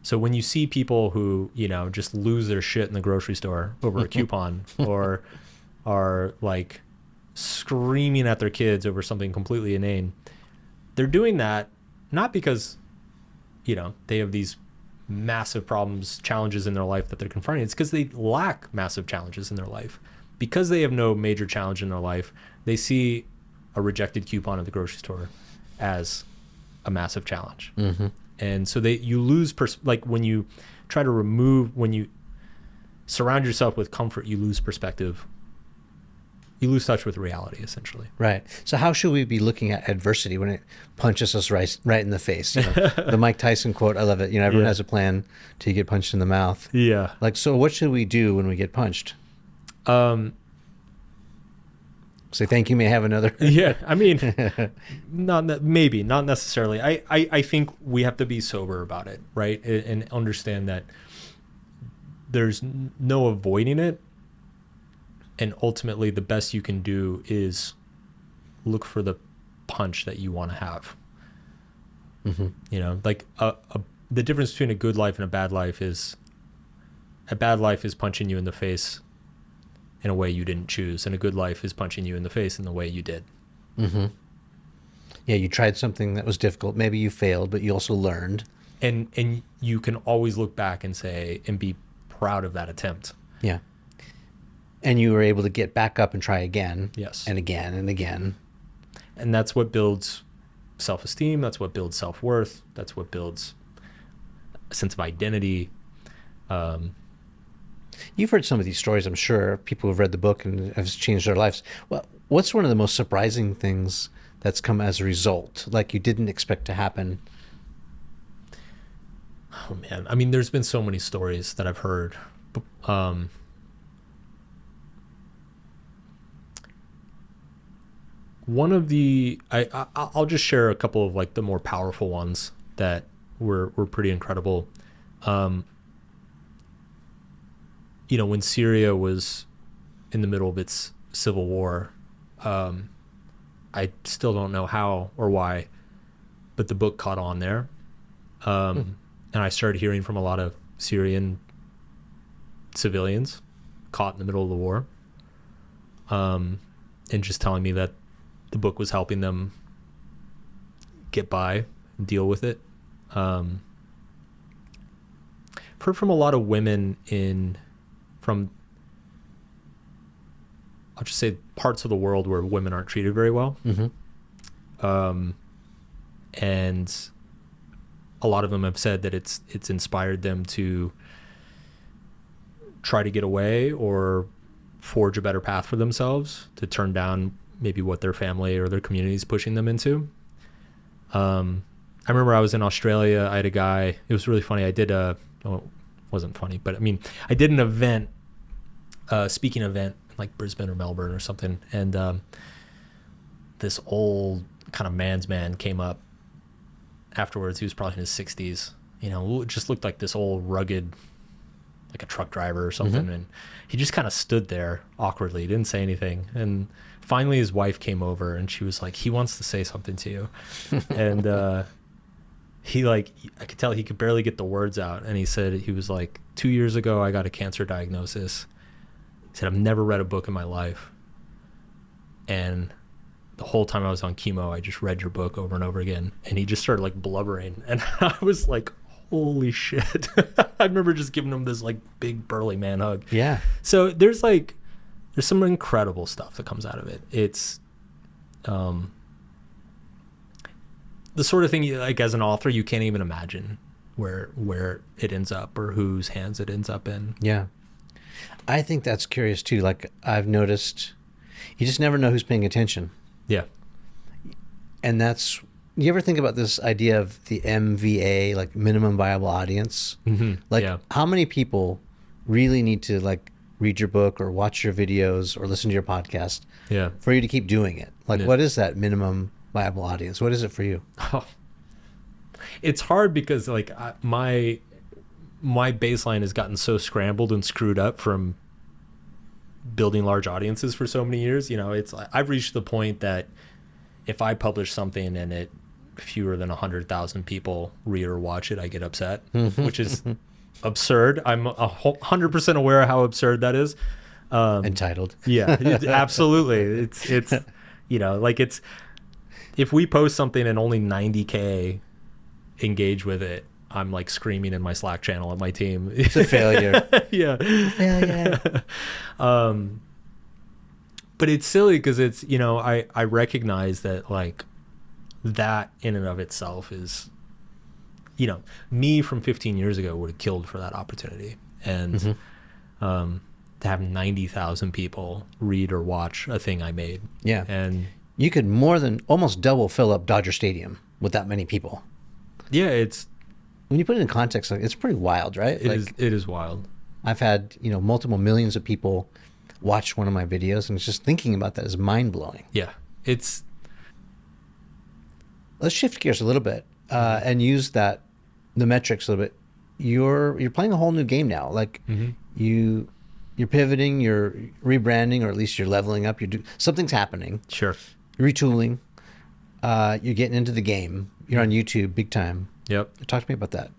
So when you see people who, just lose their shit in the grocery store over a coupon or are like screaming at their kids over something completely inane, they're doing that not because, they have these massive problems, challenges in their life that they're confronting. It's because they lack massive challenges in their life. Because they have no major challenge in their life, they see a rejected coupon at the grocery store as a massive challenge. Mm-hmm. And so you lose, like when you when you surround yourself with comfort, you lose perspective. You lose touch with reality, essentially. Right. So how should we be looking at adversity when it punches us right in the face? The Mike Tyson quote, I love it. Everyone has a plan till you get punched in the mouth. Yeah. Like, so what should we do when we get punched? Say thank you, may have another. Yeah, I mean, not necessarily. I think we have to be sober about it, right? And understand that there's no avoiding it. And ultimately, the best you can do is look for the punch that you want to have. Mm-hmm. Like the difference between a good life and a bad life is punching you in the face in a way you didn't choose, and a good life is punching you in the face in the way you did. Mm-hmm. Yeah, you tried something that was difficult. Maybe you failed, but you also learned. And you can always look back and say and be proud of that attempt. Yeah. And you were able to get back up and try again. Yes. And again and again. And that's what builds self-esteem. That's what builds self-worth. That's what builds a sense of identity. You've heard some of these stories, I'm sure. People who've read the book and have changed their lives. Well, what's one of the most surprising things that's come as a result, like you didn't expect to happen? Oh, man. I mean, there's been so many stories that I've heard. One of the I'll just share a couple of like the more powerful ones that were pretty incredible. When Syria was in the middle of its civil war, I still don't know how or why, but the book caught on there, and I started hearing from a lot of Syrian civilians caught in the middle of the war, and just telling me that the book was helping them get by and deal with it. I've heard from a lot of women from I'll just say parts of the world where women aren't treated very well. Mm-hmm. And a lot of them have said that it's inspired them to try to get away or forge a better path for themselves, to turn down maybe what their family or their community is pushing them into. I remember I was in Australia. I had a guy, it was really funny. It wasn't funny, but I mean, I did an event, speaking event in like Brisbane or Melbourne or something. And this old kind of man's man came up afterwards. He was probably in his 60s, just looked like this old rugged, like a truck driver or something. Mm-hmm. And he just kind of stood there awkwardly, didn't say anything. And finally his wife came over and she was like, he wants to say something to you. And I could tell he could barely get the words out. And he said, he was like, 2 years ago, I got a cancer diagnosis. He said, I've never read a book in my life. And the whole time I was on chemo, I just read your book over and over again. And he just started like blubbering. And I was like, holy shit. I remember just giving him this like big burly man hug. Yeah. So there's some incredible stuff that comes out of it. It's the sort of thing like as an author you can't even imagine where it ends up or whose hands it ends up in. Yeah. I think that's curious too. Like I've noticed you just never know who's paying attention. Yeah. And that's, you ever think about this idea of the MVA, like minimum viable audience? Like how many people really need to like read your book or watch your videos or listen to your podcast for you to keep doing it? Like what is that minimum viable audience? What is it for you? Oh, it's hard because like my baseline has gotten so scrambled and screwed up from building large audiences for so many years. You know, it's, I've reached the point that if I publish something and it fewer than 100,000 people read or watch it, I get upset, which is absurd. I'm 100% aware of how absurd that is. Entitled. Yeah, absolutely. It's, you know, like it's, if we post something and only 90K engage with it, I'm like screaming in my Slack channel at my team. It's a failure. Yeah. Failure. But it's silly because it's, you know, I recognize that like that in and of itself is, you know, me from 15 years ago would have killed for that opportunity. And to have 90,000 people read or watch a thing I made. Yeah. And you could almost double fill up Dodger Stadium with that many people. Yeah, it's, when you put it in context, like it's pretty wild, right? It is wild. I've had, you know, multiple millions of people watch one of my videos, and just thinking about that is mind blowing. Yeah, it's. Let's shift gears a little bit and use the metrics a little bit. You're playing a whole new game now. Like you're pivoting, you're rebranding, or at least you're leveling up. Something's happening. Sure. You're retooling. You're getting into the game. You're on YouTube big time. Yep. Talk to me about that.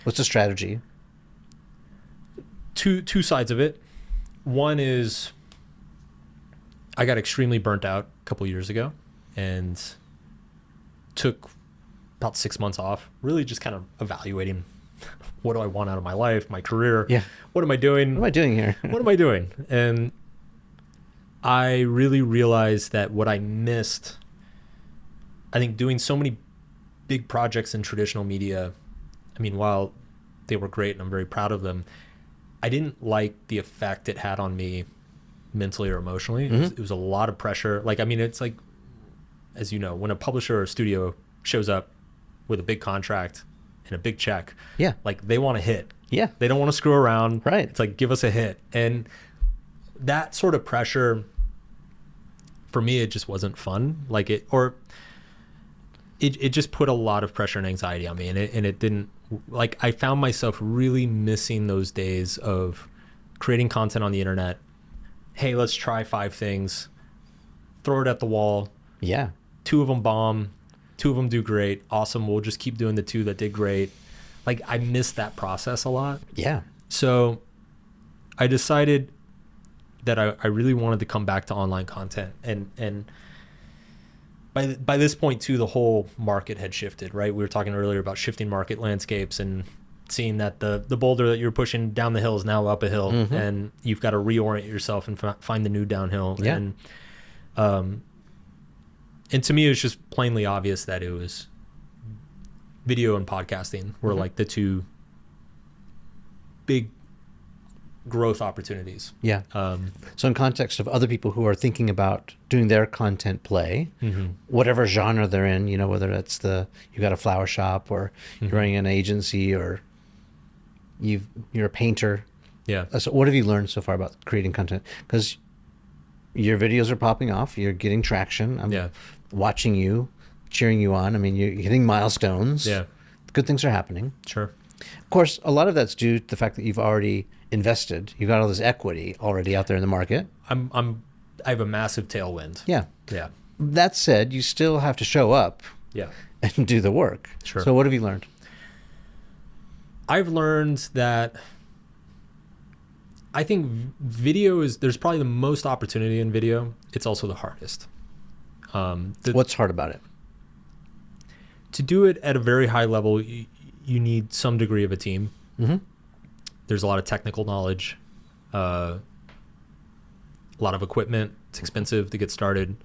What's the strategy? Two sides of it. One is I got extremely burnt out a couple years ago and took about 6 months off, really just kind of evaluating what do I want out of my life, my career. Yeah. What am I doing? What am I doing here? What am I doing? And I really realized that what I missed, I think doing so many big projects in traditional media, I mean, while they were great and I'm very proud of them, I didn't like the effect it had on me mentally or emotionally. It was a lot of pressure. Like, I mean, it's like, as you know, when a publisher or a studio shows up with a big contract and a big check, like they want a hit. Yeah. They don't want to screw around. Right. It's like, give us a hit. And that sort of pressure, for me, it just wasn't fun. Like it just put a lot of pressure and anxiety on me, and it didn't, like, I found myself really missing those days of creating content on the internet. Hey, let's try 5 things, throw it at the wall. Yeah. 2 of them bomb, 2 of them do great. Awesome. We'll just keep doing the 2 that did great. Like, I missed that process a lot. Yeah. So I decided that I really wanted to come back to online content, and by this point too, the whole market had shifted, right? We were talking earlier about shifting market landscapes and seeing that the boulder that you're pushing down the hill is now up a hill, and you've got to reorient yourself and find the new downhill. Yeah. And to me, it was just plainly obvious that it was video and podcasting were like the 2 big growth opportunities. Yeah. So in context of other people who are thinking about doing their content play, whatever genre they're in, you know, whether that's you got a flower shop or you're running an agency or you're a painter. Yeah. So what have you learned so far about creating content? Because your videos are popping off, you're getting traction. I'm watching you, cheering you on. I mean, you're hitting milestones. Yeah. Good things are happening. Sure. Of course, a lot of that's due to the fact that you've already invested. You've got all this equity already out there in the market. I have a massive tailwind. Yeah. Yeah. That said, you still have to show up. Yeah. And do the work. Sure. So what have you learned? I've learned that I think there's probably the most opportunity in video. It's also the hardest. What's hard about it? To do it at a very high level, you need some degree of a team. There's a lot of technical knowledge, a lot of equipment. It's expensive to get started.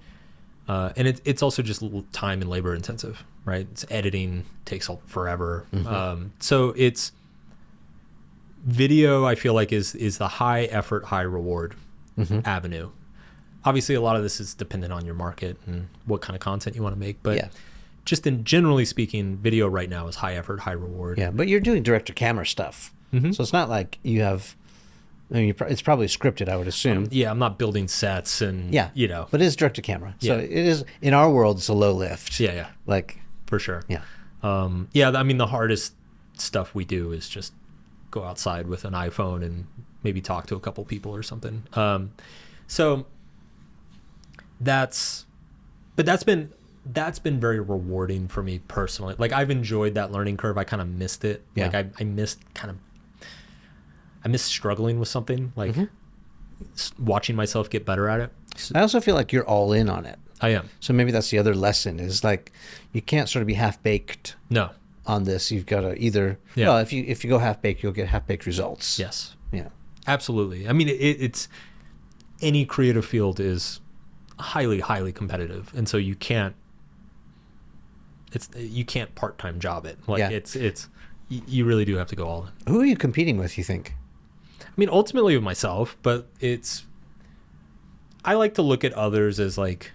And it's also just time and labor intensive, right? It's editing, takes forever. So it's video, I feel like is the high effort, high reward avenue. obviously a lot of this is dependent on your market and what kind of content you want to make. But Yeah. just in generally speaking, video right now is high effort, high reward. Yeah, but you're doing direct-to-camera stuff. Mm-hmm. So it's not like you have... I mean, it's probably scripted, I would assume. Yeah, I'm not building sets and, you know. But it is direct-to-camera. So Yeah. it is, in our world, it's a low lift. Yeah, yeah. Like... For sure. Yeah. Yeah, I mean, the hardest stuff we do is just go outside with an iPhone and maybe talk to a couple people or something. So that's been very rewarding for me personally. Like, I've enjoyed that learning curve. I kind of missed it. Yeah. Like I miss struggling with something, like watching myself get better at it. I also feel like you're all in on it. I am. So maybe that's the other lesson, is like, you can't sort of be half-baked No. on this. You've got to either... Yeah. Well, if you go half-baked, you'll get half-baked results. Yes. Yeah. Absolutely. I mean, it's any creative field is highly, highly competitive, and so you can't part-time job it. Like, Yeah. you really do have to go all in. Who are you competing with, you think? I mean, ultimately with myself, but I like to look at others as, like,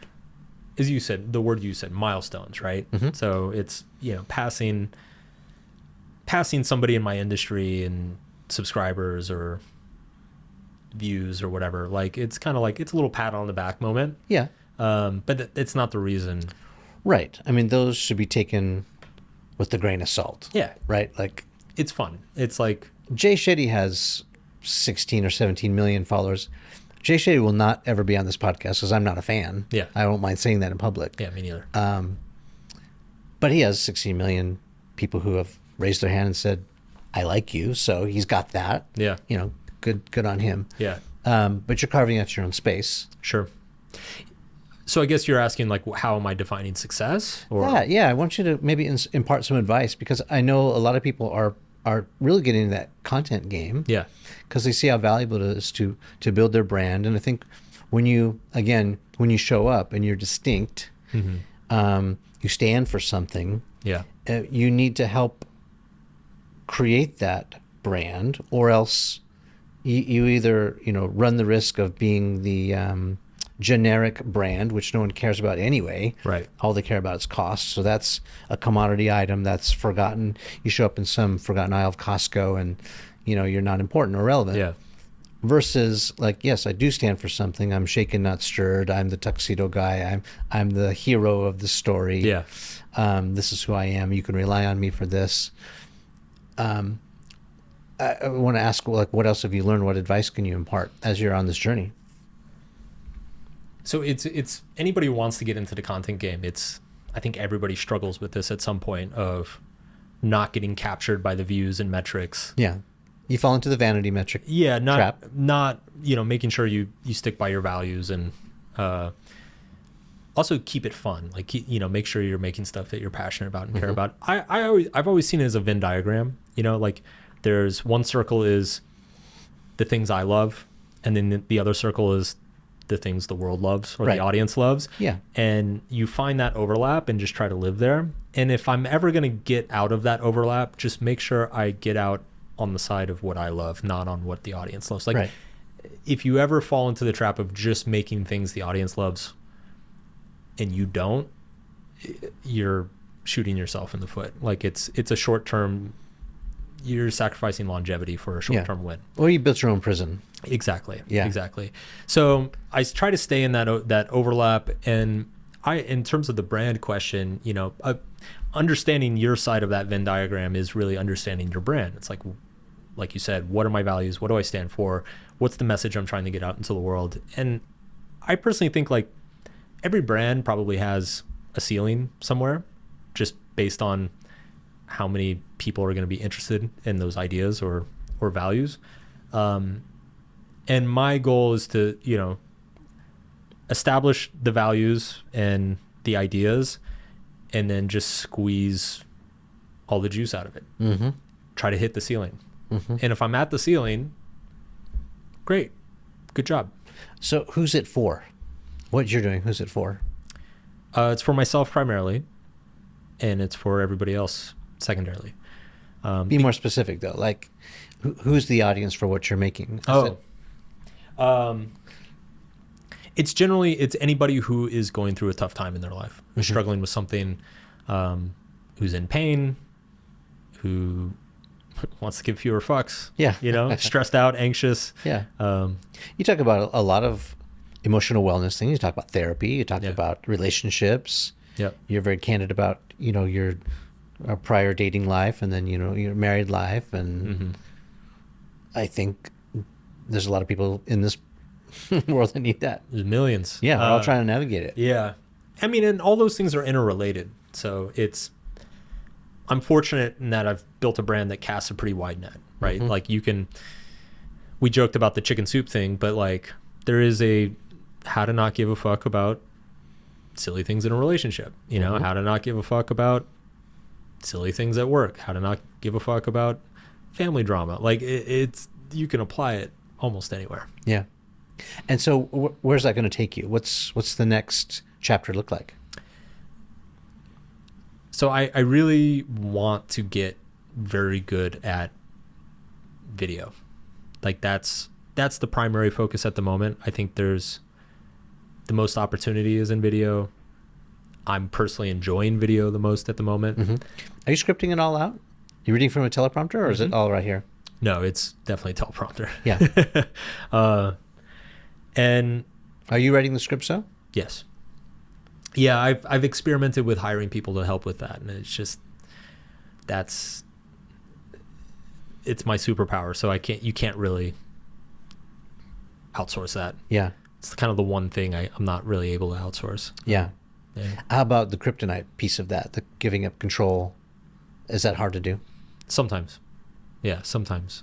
as you said, the word you said, milestones, right? Mm-hmm. So it's, you know, passing somebody in my industry and subscribers or views or whatever. Like, it's kind of like, it's a little pat on the back moment. Yeah. But it's not the reason. Right. I mean, those should be taken with a grain of salt. Yeah. Right? Like, It's fun. It's like, Jay Shetty has 16 or 17 million followers. Jay Shetty will not ever be on this podcast because I'm not a fan. Yeah. I won't mind saying that in public. yeah, me neither. But he has 16 million people who have raised their hand and said, I like you. So he's got that. Yeah. You know, good on him. Yeah. But you're carving out your own space. Sure. So I guess you're asking, like, how am I defining success? Or Yeah. I want you to maybe impart some advice, because I know a lot of people are really getting into that content game. Yeah. Because they see how valuable it is to build their brand. And I think when you show up and you're distinct, you stand for something, Yeah. you need to help create that brand, or else you either, run the risk of being the generic brand, which no one cares about anyway. Right. All they care about is cost. So that's a commodity item that's forgotten. You show up in some forgotten aisle of Costco and, you're not important or relevant. Yeah. Versus, like, yes, I do stand for something. I'm shaken, not stirred. I'm the tuxedo guy. I'm the hero of the story. Yeah. This is who I am. You can rely on me for this. I want to ask, like, what else have you learned? What advice can you impart as you're on this journey? So it's anybody who wants to get into the content game. I think everybody struggles with this at some point, of not getting captured by the views and metrics. Yeah. You fall into the vanity metric. Yeah, trap. not making sure you stick by your values, and also keep it fun. Like, make sure you're making stuff that you're passionate about and care about. I've always seen it as a Venn diagram. Like, there's one circle is the things I love, and then the other circle is the things the world loves, or Right. the audience loves. Yeah. And you find that overlap and just try to live there. And if I'm ever going to get out of that overlap, just make sure I get out on the side of what I love, not on what the audience loves. Like, Right. if you ever fall into the trap of just making things the audience loves and you don't, you're shooting yourself in the foot. Like, it's a short-term, you're sacrificing longevity for a short-term win. Or you built your own prison. Exactly. Yeah. Exactly. So I try to stay in that overlap. And in terms of the brand question, understanding your side of that Venn diagram is really understanding your brand. It's like you said, what are my values? What do I stand for? What's the message I'm trying to get out into the world? And I personally think, like, every brand probably has a ceiling somewhere, just based on how many people are going to be interested in those ideas or values. And my goal is to, establish the values and the ideas, and then just squeeze all the juice out of it. Mm-hmm. Try to hit the ceiling. Mm-hmm. And if I'm at the ceiling, great. Good job. So who's it for? What you're doing, who's it for? It's for myself primarily, and it's for everybody else secondarily. Be more specific, though. Like, who's the audience for what you're making? It's generally, it's anybody who is going through a tough time in their life, who's struggling with something, who's in pain, who wants to give fewer fucks. Yeah. You know, stressed out, anxious. Yeah. You talk about a lot of emotional wellness things. You talk about therapy. You talk about relationships. Yep. You're very candid about, your prior dating life and then, your married life. And I think there's a lot of people in this world that need that. There's millions. Yeah. We're all trying to navigate it. Yeah. I mean, and all those things are interrelated. So I'm fortunate in that I've built a brand that casts a pretty wide net, right? Like we joked about the chicken soup thing, but like there is a how to not give a fuck about silly things in a relationship, how to not give a fuck about silly things at work, how to not give a fuck about family drama. Like it's you can apply it almost anywhere. Yeah. And so where's that going to take you? What's the next chapter look like? So I really want to get very good at video. Like that's the primary focus at the moment. I think there's the most opportunity is in video. I'm personally enjoying video the most at the moment. Are you scripting it all out? You reading from a teleprompter or is it all right here? No, it's definitely teleprompter. Yeah. And are you writing the script? So yes. Yeah, I've experimented with hiring people to help with that, and it's just it's my superpower. So you can't really outsource that. Yeah, it's kind of the one thing I'm not really able to outsource. Yeah. How about the kryptonite piece of that? The giving up control. Is that hard to do? Sometimes. Yeah, sometimes.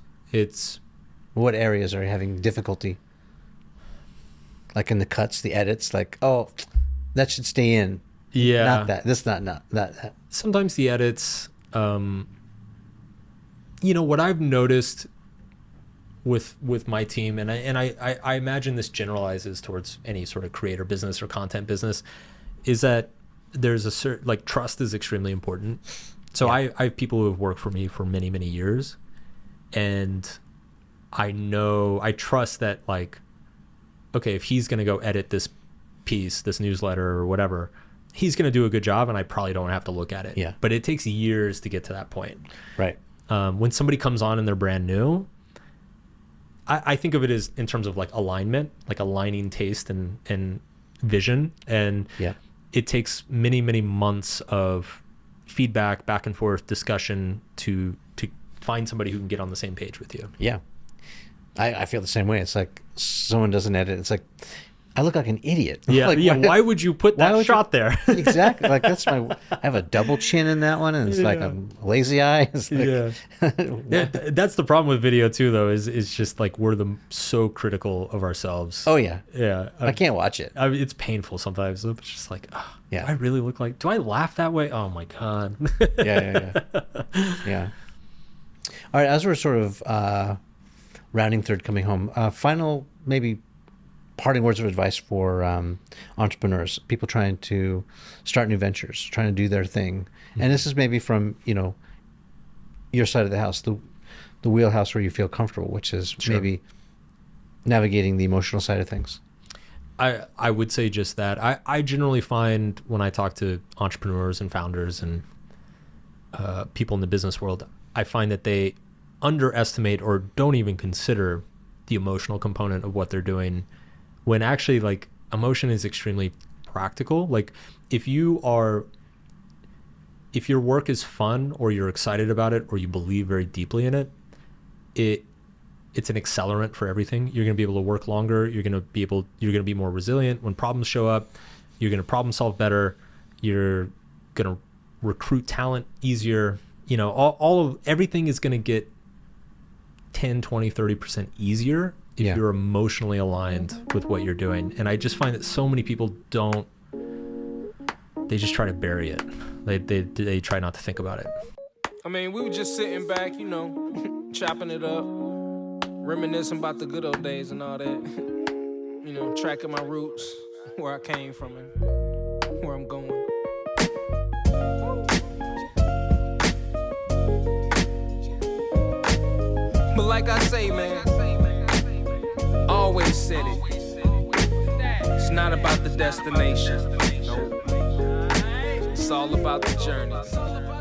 What areas are you having difficulty? Like in the cuts, the edits, like, oh, that should stay in. Yeah. Not that. This not that. Sometimes the edits, what I've noticed with my team, and I imagine this generalizes towards any sort of creator business or content business, is that there's a certain, like, trust is extremely important. So I have people who have worked for me for many, many years, and I trust that, like, okay, if he's going to go edit this piece, this newsletter or whatever, he's going to do a good job and I probably don't have to look at it. Yeah. But it takes years to get to that point. Right. When somebody comes on and they're brand new, I think of it as in terms of like alignment, like aligning taste and vision. And it takes many, many months of feedback, back and forth discussion to find somebody who can get on the same page with you. Yeah. I feel the same way. It's like someone doesn't edit. It's like, I look like an idiot. Yeah, like, why would you put that shot there? Exactly. Like I have a double chin in that one, and it's like a lazy eye. It's like, that's the problem with video too, though. Is just like we're so critical of ourselves. Oh yeah. Yeah. I can't watch it. It's painful sometimes. It's just like, do I really look like? Do I laugh that way? Oh my god. Yeah. All right. As we're sort of rounding third, coming home. Final maybe parting words of advice for entrepreneurs, people trying to start new ventures, trying to do their thing. And this is maybe from, your side of the house, the wheelhouse where you feel comfortable, which is maybe navigating the emotional side of things. I would say just that. I generally find when I talk to entrepreneurs and founders and people in the business world, I find that they underestimate or don't even consider the emotional component of what they're doing, when actually, like, emotion is extremely practical. Like, if your work is fun or you're excited about it or you believe very deeply in it, it's an accelerant for everything. You're going to be able to work longer. You're going to be more resilient when problems show up. You're going to problem solve better. You're going to recruit talent easier. Everything is going to get 10, 20, 30% easier if you're emotionally aligned with what you're doing. And I just find that so many people they just try to bury it. They try not to think about it. I mean, we were just sitting back, chopping it up, reminiscing about the good old days and all that. Tracking my roots, where I came from and where I'm going. But like I say, man, always said it. It's not about the destination. Nope. It's all about the journey.